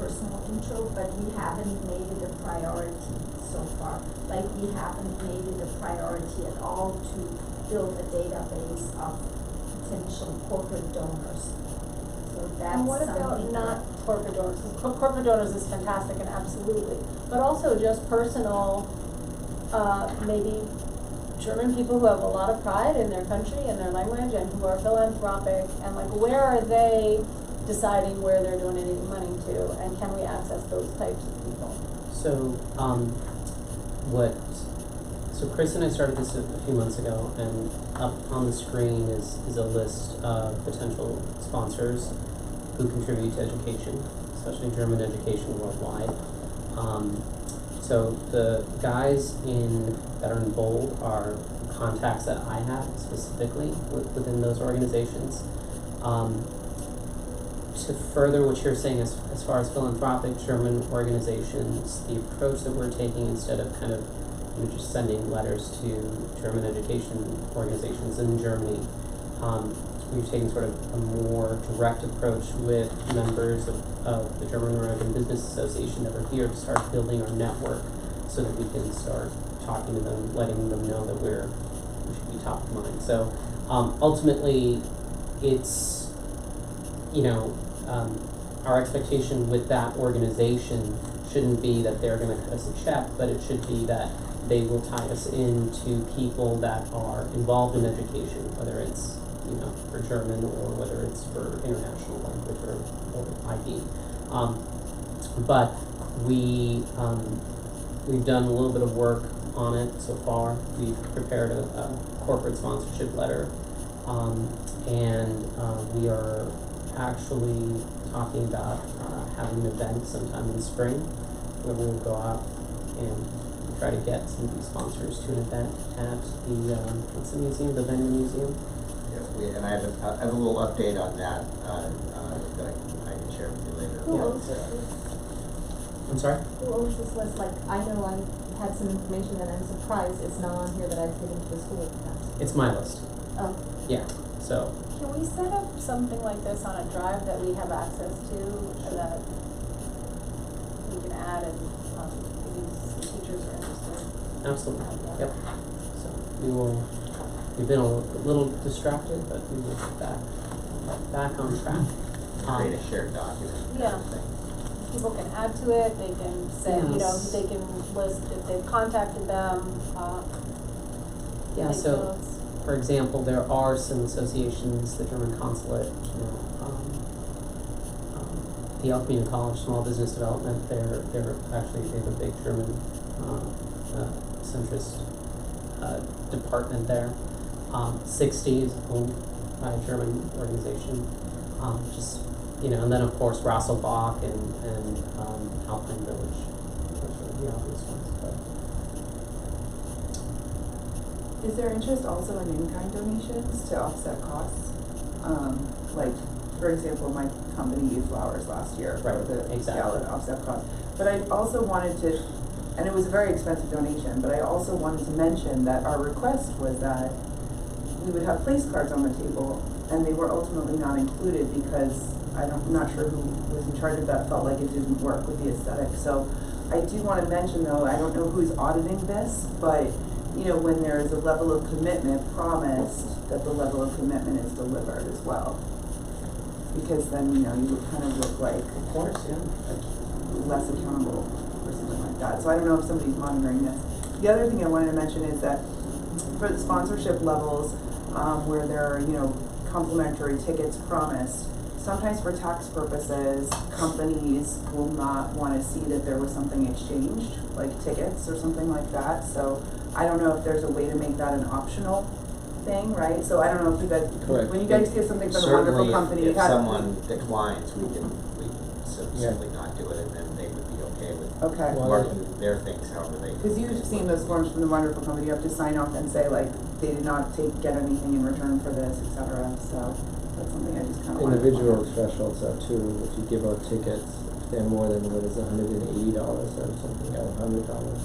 H: personal intro, but we haven't made it a priority so far. Like, we haven't made it a priority at all to build a database of potential corporate donors. So that's
I: and what about
H: something
I: not corporate donors? 'Cause corporate donors is fantastic and absolutely, but also just personal, maybe German people who have a lot of pride in their country and their language and who are philanthropic, and like, where are they deciding where they're donating money to, and can we access those types of people?
B: So, so Chris and I started this a few months ago, and up on the screen is a list of potential sponsors who contribute to education, especially German education worldwide. So the guys that are in bold are contacts that I have specifically within those organizations. To further what you're saying as far as philanthropic German organizations, the approach that we're taking, instead of kind of just sending letters to German education organizations in Germany, we've taken sort of a more direct approach with members of the German American Business Association that are here to start building our network so that we can start talking to them, letting them know that we should be top of mind. So ultimately, it's, our expectation with that organization shouldn't be that they're going to cut us a check, but it should be that they will tie us into people that are involved in education, whether it's for German or whether it's for international language or IB. But we've done a little bit of work on it so far. We've prepared a corporate sponsorship letter, and we are actually talking about having an event sometime in spring where we'll go out and try to get some of these sponsors to an event at the what's the museum? The Vendor Museum.
J: Yes, and I have a little update on that that I can share with you later.
A: Who owns this?
B: I'm sorry?
A: Who owns this list? Like, I know I had some information and I'm surprised it's not on here that I've given to the school.
B: It's my list.
A: Oh.
B: Yeah. So.
I: Can we set up something like this on a drive that we have access to, that we can add, and these teachers are interested?
B: Absolutely. Yep. So we've been a little distracted, but we will get back on track.
J: Create a shared document.
I: Yeah. People can add to it, they can say,
B: Yes.
I: they can list if they've contacted them,
B: Yeah,
I: take
B: so,
I: notes.
B: for example, there are some associations, the German Consulate, the El Camino College Small Business Development, they have a big German centrist department there. 60 is owned by a German organization. And then of course Rasselbach and Alpine Village, those are the obvious ones.
G: Is there interest also in in-kind donations to offset costs? Like, for example, my company used flowers last year for
B: Right,
G: the
B: exactly.
G: gala to offset costs. But I also wanted to, and it was a very expensive donation, but I also wanted to mention that our request was that we would have place cards on the table, and they were ultimately not included because I'm not sure who was in charge of that, felt like it didn't work with the aesthetic. So I do want to mention though, I don't know who's auditing this, but you know, when there is a level of commitment promised, that the level of commitment is delivered as well. Because then, you know, you would kind of look like
B: Of course, yeah.
G: less accountable or something like that. So I don't know if somebody's monitoring this. The other thing I wanted to mention is that for the sponsorship levels, where there are, you know, complimentary tickets promised, sometimes for tax purposes, companies will not want to see that there was something exchanged, like tickets or something like that. So I don't know if there's a way to make that an optional thing, right? So I don't know if you guys,
C: Correct.
G: when you guys get something from a wonderful company,
J: Certainly,
G: you
J: if
G: have
J: someone declines, we can
C: Yeah.
J: simply not do it, and then they would be okay with
G: okay.
C: Well,
J: marking their things however they.
G: Because you've seen those forms from the wonderful company, you have to sign off and say like, they did not get anything in return for this, et cetera, so that's something I just kinda wanted to point
C: Individual
G: out.
C: thresholds are too, if you give out tickets, if they're more than, what is it, $180 or something, or $100.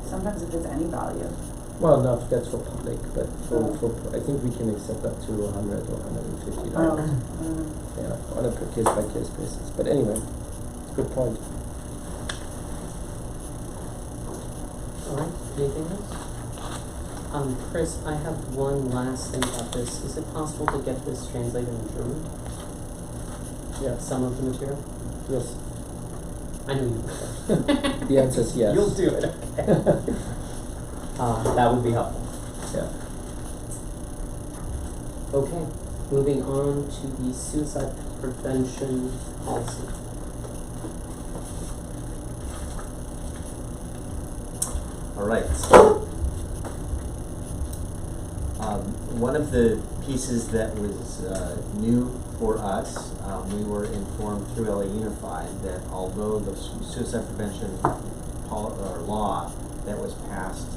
G: Sometimes if it's any value.
C: Well, no, that's for public, but for, I think we can accept up to $100 or $150. Yeah, on a per case by case basis, but anyway, it's a good point.
B: All right, anything else? Chris, I have one last thing about this. Is it possible to get this translated in German?
C: Yeah,
B: Some of the material?
C: yes,
B: I know you will.
C: the answer is yes.
B: You'll do it, okay. That would be helpful.
C: Yeah.
B: Okay, moving on to the suicide prevention policy.
J: All right. One of the pieces that was new for us, we were informed through LA Unified that although the suicide prevention law that was passed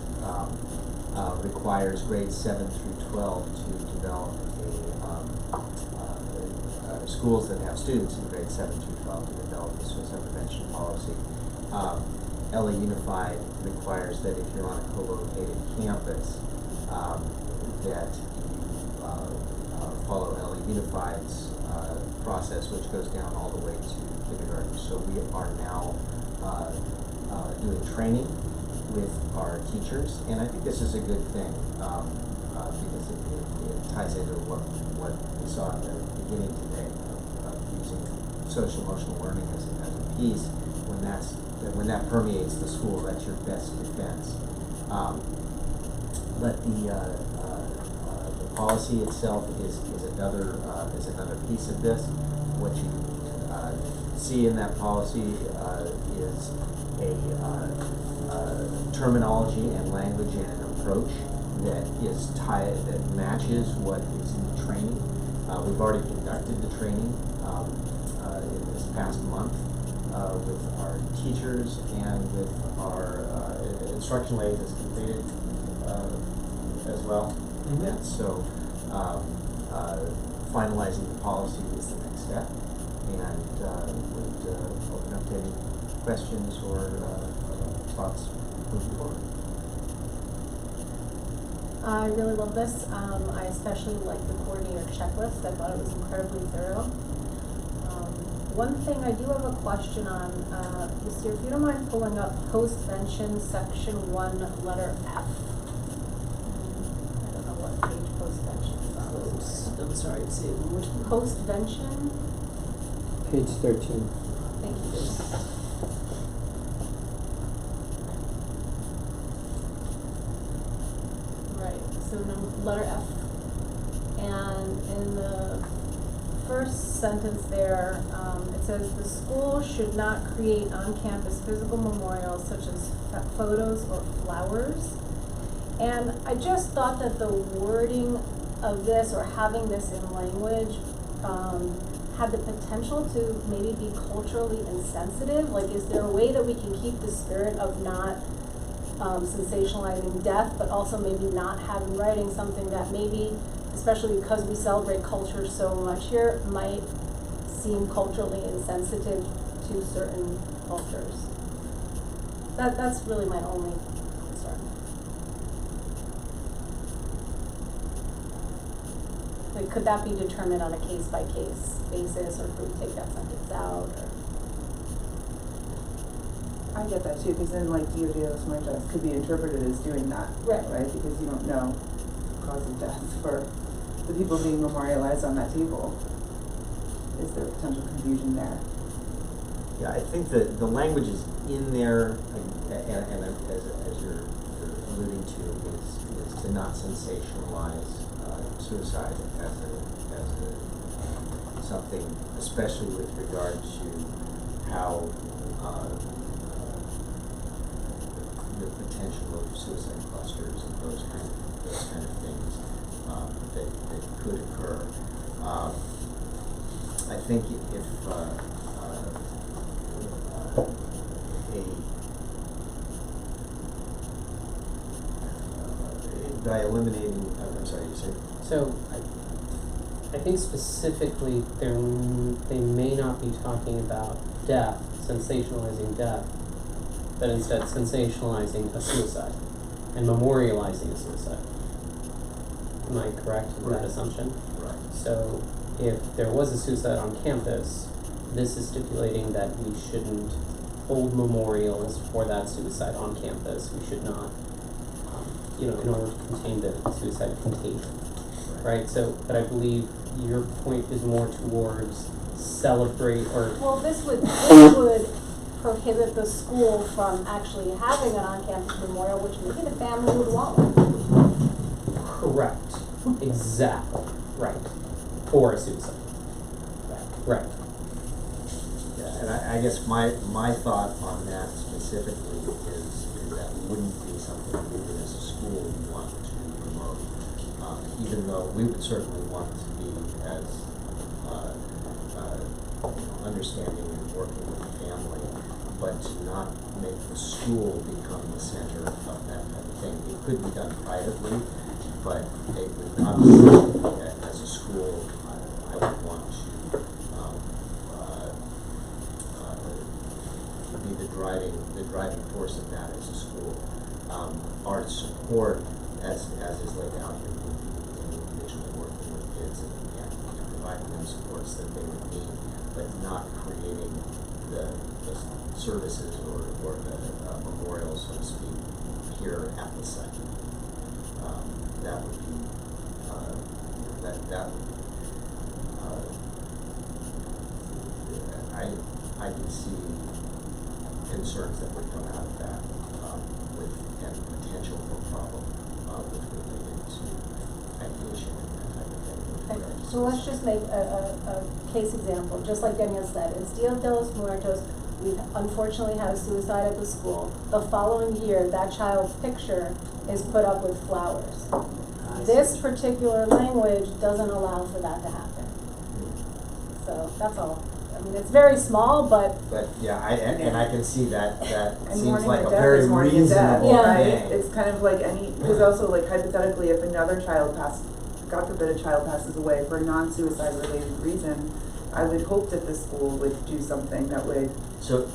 J: requires grades 7 through 12 to develop schools that have students in grades 7 through 12 to develop a suicide prevention policy. LA Unified requires that if you're on a co-located campus, that you follow LA Unified's process, which goes down all the way to kindergarten. So we are now doing training with our teachers, and I think this is a good thing because it ties into what we saw at the beginning today of using social emotional learning as a piece. When that permeates the school, that's your best defense. But the policy itself is another piece of this. What you see in that policy is a terminology and language and an approach that matches what is in the training. We've already conducted the training in this past month with our teachers and with our instructional aid that's completed as well.
B: Mm-hmm.
J: And so finalizing the policy is the next step, and would open up to any questions or thoughts moving forward.
I: I really love this. I especially like the coordinator checklist. I thought it was incredibly thorough. One thing I do have a question on, is if you don't mind pulling up postvention section 1, letter F. I don't know what page postvention is on.
B: I'm sorry, say it one more time.
I: Postvention,
C: Page 13.
I: thank you. Right, so letter F. And in the first sentence there, it says the school should not create on-campus physical memorials such as photos or flowers. And I just thought that the wording of this, or having this in language, had the potential to maybe be culturally insensitive. Like, is there a way that we can keep the spirit of not sensationalizing death, but also maybe not having writing something that maybe, especially because we celebrate culture so much here, might seem culturally insensitive to certain cultures. That's really my only concern. Like, could that be determined on a case-by-case basis, or could we take that sentence out, or?
G: I get that too, because then like Dia de los Muertos could be interpreted as doing that,
I: Right.
G: right? Because you don't know cause of death for the people being memorialized on that table. Is there potential confusion there?
J: Yeah, I think that the language is in there, and as you're alluding to, is to not sensationalize suicide as something, especially with regard to how the potential of suicide clusters and those kind of things that could occur. I think if by eliminating, I'm sorry, you said?
B: So, I think specifically they may not be talking about death, sensationalizing death, but instead sensationalizing a suicide and memorializing a suicide. Am I correct in that assumption?
J: Right.
B: So, if there was a suicide on campus, this is stipulating that we shouldn't hold memorials for that suicide on campus. We should not, in order to contain the suicide contagion, right? So, but I believe your point is more towards celebrate or.
I: Well, this would prohibit the school from actually having an on-campus memorial, which maybe the family would want one.
B: Correct. Exactly. Right. For a suicide. Right.
J: Yeah, and I guess my thought on that specifically is that wouldn't be something we would as a school want to promote, even though we would certainly want to be as understanding and working with the family, but to not make the school become the center of that type of thing. It could be done privately, but it would not be, as a school, I would want to be the driving force of that as a school. Our support, as is laid out here, would be individually working with kids and providing them supports that they would need, but not creating the services or the memorial, so to speak, here at the site. That would be I can see concerns that would come out of that and potential for problem with related to ideation and that type of thing.
I: Okay. So let's just make a case example, just like Daniel said, it's Dia de los Muertos. We unfortunately had a suicide at the school. The following year, that child's picture is put up with flowers. This particular language doesn't allow for that to happen. So that's all. I mean, it's very small, but
J: yeah, I can see that
G: And
J: seems
G: mourning
J: like
G: a
J: a
G: death
J: very
G: is mourning a death,
J: reasonable
G: right?
J: thing.
G: It's kind of like because also like hypothetically, if another child God forbid a child passes away for a non-suicide related reason, I would hope that the school would do something that would.
J: So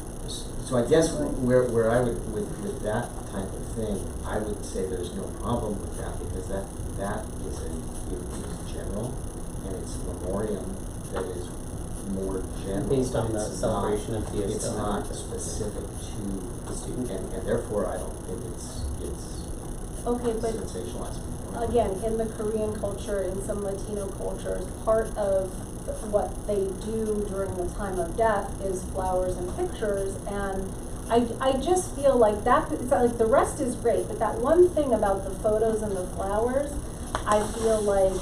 J: I guess where I would with that type of thing, I would say there's no problem with that because that is general and it's a memoriam that is more general.
B: Based on the celebration of Dia
J: It's
B: de los
J: not
B: Muertos.
J: specific to
B: The student.
J: and therefore I don't think it's
I: okay, but
J: sensationalized.
I: again, in the Korean culture, in some Latino cultures, part of what they do during the time of death is flowers and pictures, and I just feel like it's like the rest is great, but that one thing about the photos and the flowers, I feel like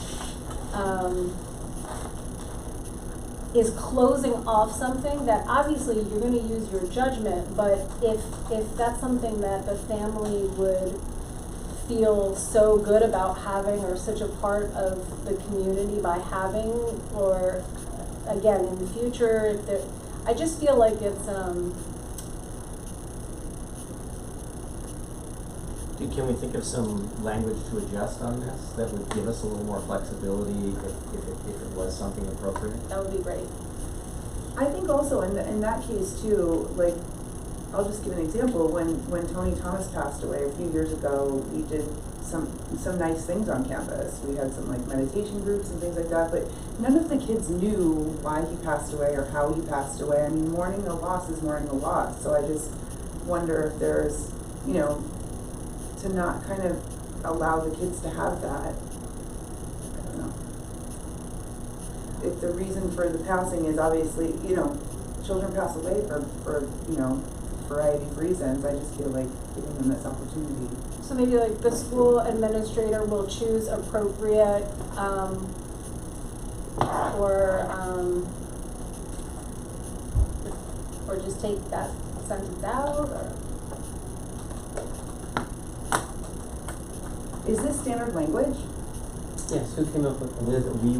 I: is closing off something that obviously you're going to use your judgment, but if that's something that the family would feel so good about having or such a part of the community by having, or again in the future, I just feel like it's
J: Can we think of some language to adjust on this that would give us a little more flexibility if it was something appropriate?
I: That would be great.
G: I think also in that case too, like, I'll just give an example, when Tony Thomas passed away a few years ago, we did some nice things on campus. We had some like meditation groups and things like that, but none of the kids knew why he passed away or how he passed away. I mean, mourning a loss is mourning a loss, so I just wonder if there's, you know, to not kind of allow the kids to have that. I don't know. If the reason for the passing is obviously, you know, children pass away for you know, variety of reasons, I just feel like giving them this opportunity.
I: So maybe like the school administrator will choose appropriate, or just take that sentence out, or?
G: Is this standard language?
B: Yes, who came up with the?
J: We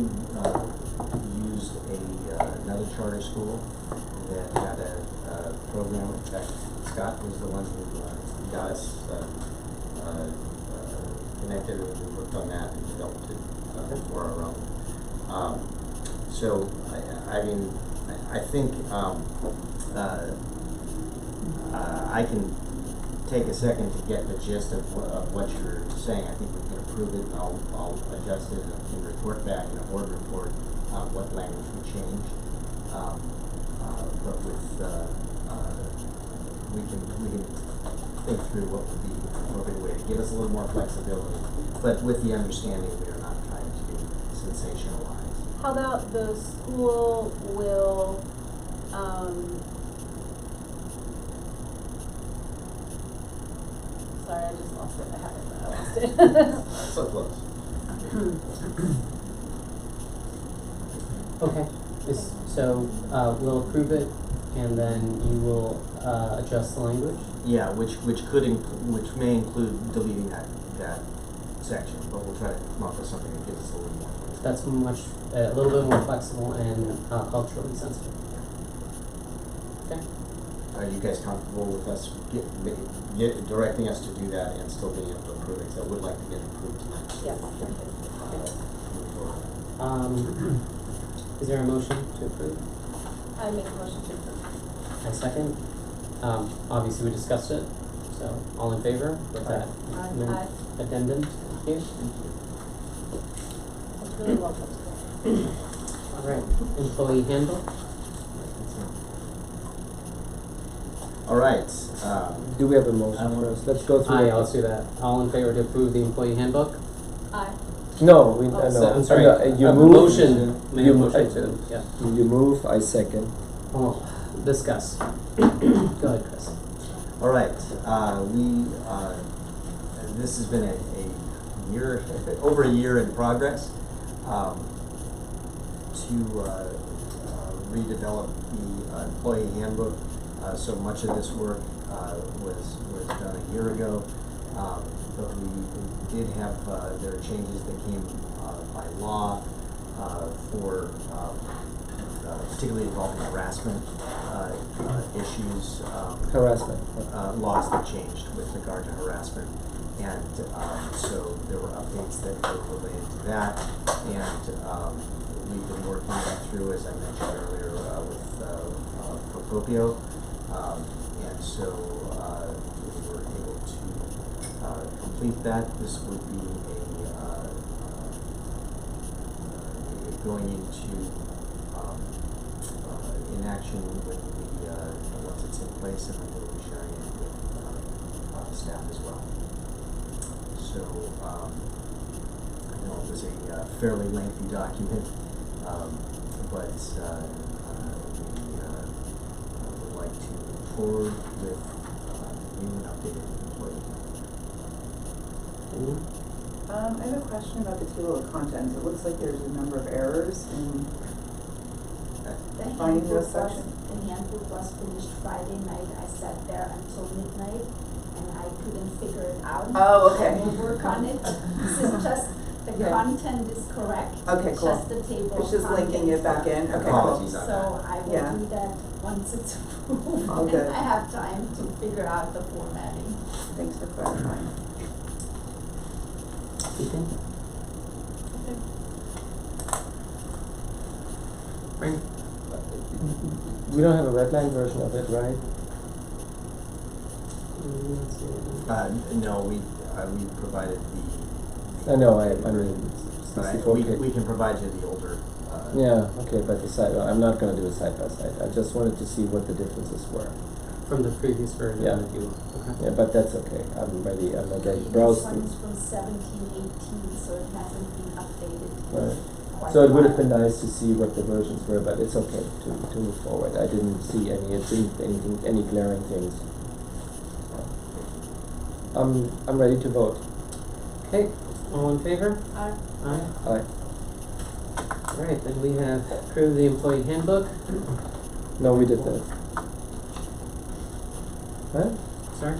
J: used another charter school that had a program. In fact, Scott was the one who got us connected, and we worked on that and developed it for our own. So, I mean, I think I can take a second to get the gist of what you're saying. I think we can approve it, and I'll adjust it and report back in a board report what language we change. But with we can think through what would be an appropriate way to give us a little more flexibility, but with the understanding we are not trying to sensationalize.
I: How about the school will, sorry, I just lost it, I have it, but I lost it.
J: So close.
B: Okay, so we'll approve it, and then you will adjust the language?
J: Yeah, which may include deleting that section, but we'll try to come up with something that gives us a little more.
B: That's a little bit more flexible and culturally sensitive. Okay.
J: Are you guys comfortable with us directing us to do that and still being able to approve it? Because I would like to get it approved tonight.
I: Yeah.
B: Is there a motion to approve?
I: I make a motion to approve.
B: A second. Obviously we discussed it, so all in favor with that
I: Aye.
B: addendum? Thank you.
I: That's really well put together.
B: All right, employee handbook.
J: All right.
C: Do we have a motion first? Let's go through.
B: Aye, let's do that. All in favor to approve the employee handbook?
I: Aye.
C: No, we,
I: Oh,
C: no.
B: I'm sorry.
C: You
B: A
C: move.
B: motion. Make a
C: You
B: motion to, yeah.
C: You move, I second.
B: Oh, discuss. Go ahead, Chris.
J: All right. This has been a year, over a year in progress, to redevelop the employee handbook. So much of this work was done a year ago, but we did have there are changes that came by law for particularly involving harassment issues.
C: Harassment.
J: Laws that changed with regard to harassment, and so there were updates that were related to that, and we've been working that through, as I mentioned earlier, with Procopio, and so we were able to complete that. This would be going into inaction with the once it's in place, and then we'll be sharing it with staff as well. So I know it was a fairly lengthy document, but we would like to move forward with new and updated employee.
G: I have a question about the table of contents. It looks like there's a number of errors in
H: The
G: finding
H: handbook
G: those
H: was,
G: sections.
H: the handbook was finished Friday night. I sat there until midnight and I couldn't figure it out.
G: Oh, okay.
H: I will work on it. This is just, the
G: Okay.
H: content is correct.
G: Okay, cool.
H: Just the table of
G: It's just linking it back in. Okay, cool.
J: Apologies on
H: So
J: that.
H: I will
G: Yeah.
H: do that once it's approved.
G: All good.
H: I have time to figure out the formatting.
G: Thanks for clarifying.
B: Beacon? Frank?
C: We don't have a red line version of it, right?
B: Let's see.
J: No, we provided the.
C: I know, I mean,
J: But
C: 64K.
J: we can provide you the older,
C: Yeah, okay, but the side, I'm not gonna do a side by side, I just wanted to see what the differences were.
B: From the previous version,
C: Yeah.
B: if you will. Okay.
C: Yeah, but that's okay, I'm ready, I'm gonna
H: This
C: browse
H: one's
C: through.
H: from 1718, so it hasn't been updated.
C: Right.
H: quite
C: So it
H: a
C: would have
H: while.
C: been nice to see what the versions were, but it's okay to move forward, I didn't see any glaring things. I'm ready to vote.
B: Okay, all in favor?
I: Aye.
B: Aye.
C: Aye.
B: Alright, then we have approved the employee handbook.
C: No, we did that. Right?
B: Sorry?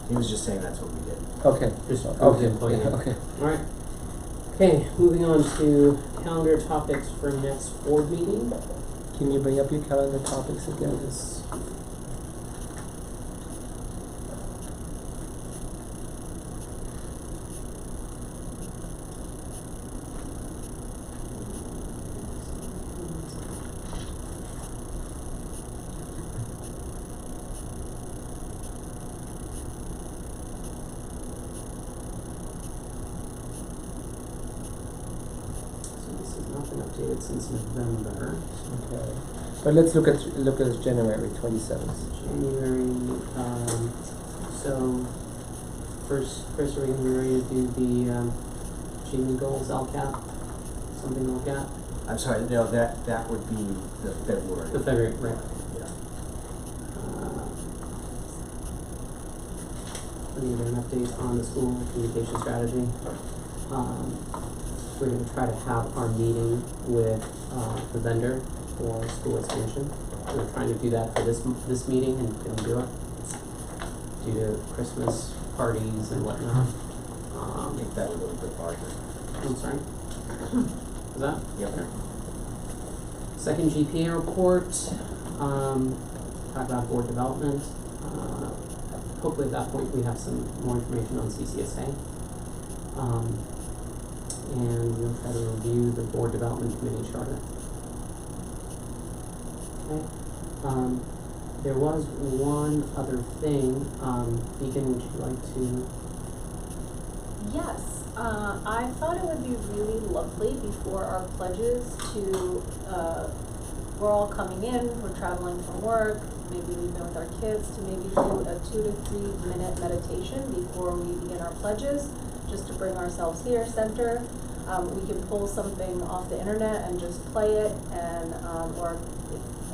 J: he was just saying that's what we did.
C: Okay.
B: Just approve
C: Okay,
B: the employee
C: yeah,
B: handbook.
C: okay.
B: Alright. Okay, moving on to calendar topics for next board meeting.
C: Can you bring up your calendar topics again?
B: Yes. So this has not been updated since November.
C: Okay. But let's look at January 27th.
B: January, so first, Chris, are we gonna be ready to do the, achievement goals, LCAP, something like that?
J: I'm sorry, no, that would be the February.
B: The February, right.
J: Yeah.
B: We need an update on the school communication strategy. We're gonna try to have our meeting with, the vendor for school expansion. We're trying to do that for this meeting and couldn't do it due to Christmas parties and whatnot.
J: Make that a little bit larger.
B: I'm sorry? Is that?
J: Yep.
B: Second GPA report, talk about board development. Hopefully at that point we have some more information on CCSA. And we'll try to review the board development committee charter. Okay. There was one other thing, Deacon, would you like to?
I: Yes, I thought it would be really lovely before our pledges to, we're all coming in, we're traveling from work, maybe leaving with our kids, to maybe do a 2 to 3 minute meditation before we begin our pledges, just to bring ourselves here, center. We can pull something off the internet and just play it, and, or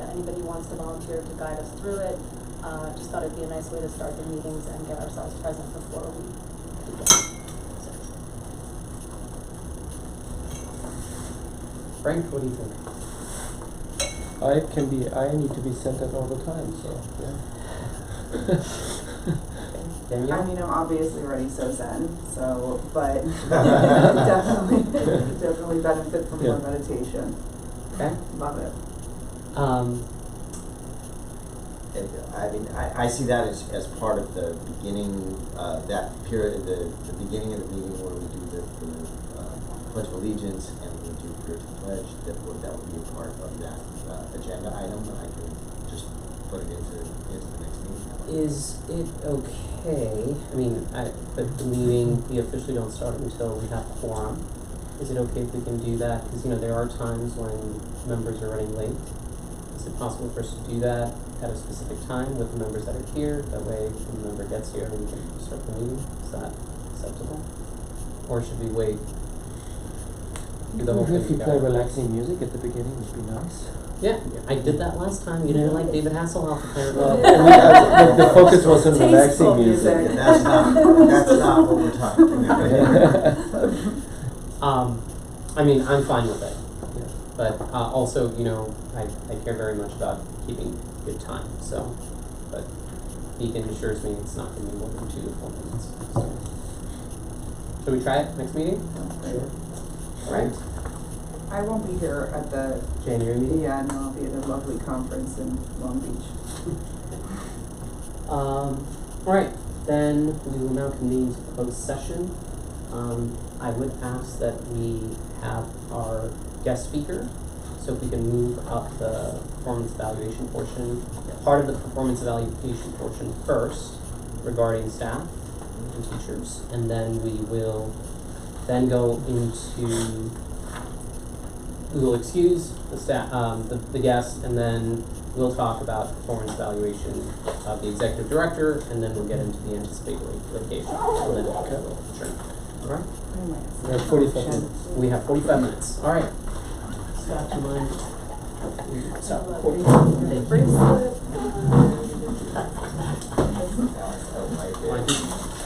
I: if anybody wants to volunteer to guide us through it, just thought it'd be a nice way to start the meetings and get ourselves present before we begin.
B: Frank, what do you think?
C: I need to be centered all the time, so, yeah.
B: Danielle?
G: I mean, I'm obviously already so zen, so, but definitely benefit from more
C: Yeah.
G: meditation.
B: Okay.
G: Love it.
J: I mean, I see that as part of the beginning, that period, the beginning of the meeting where we do the Pledge of Allegiance and we do Prayer to Pledge, that would be a part of that agenda item, and I can just put it into the next meeting.
B: Is it okay, I mean, but the meeting, we officially don't start until we have quorum. Is it okay if we can do that? Because, there are times when members are running late. Is it possible for us to do that at a specific time with the members that are here? That way, when the member gets here, we can start the meeting. Is that acceptable? Or should we wait? Do the whole thing
C: If you play
B: together?
C: relaxing music at the beginning, would be nice.
B: Yeah, I did that last time. You didn't like David Hasselhoff apparently.
C: The focus was on relaxing
G: Tasteful
C: music.
G: music.
J: That's not what we're talking about.
B: I mean, I'm fine with it.
C: Yeah.
B: But also, I care very much about keeping good time, so, but Deacon assures me it's not gonna be more than 2 to 4 minutes, so. Should we try it next meeting?
C: Sure.
B: Alright,
G: I won't be here at the,
B: January meeting?
G: yeah, no, I'll be at a lovely conference in Long Beach.
B: Alright, then we will now convene to closed session. I would ask that we have our guest speaker, so if we can move up the performance evaluation portion, part of the performance evaluation portion first regarding staff and teachers, and then we will then go into, we will excuse the staff, the guests, and then we'll talk about performance evaluation of the executive director, and then we'll get into the anticipated litigation, and then we'll adjourn. All right?
C: We have 45 minutes.
B: We have 45 minutes. All right. Scott, do you mind? Stop. Thank you.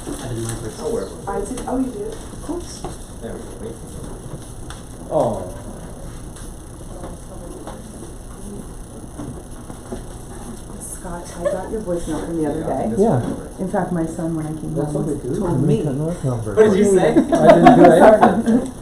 B: I didn't mind this.
G: I did, oh, you did?
B: Of course.
J: There we go, wait.
C: Oh.
G: Scott, I got your voicemail from the other day.
C: Yeah.
G: In fact, my son, when I came
C: That's
G: home,
C: what they do.
G: told me.
B: What did you say?
C: I didn't do anything.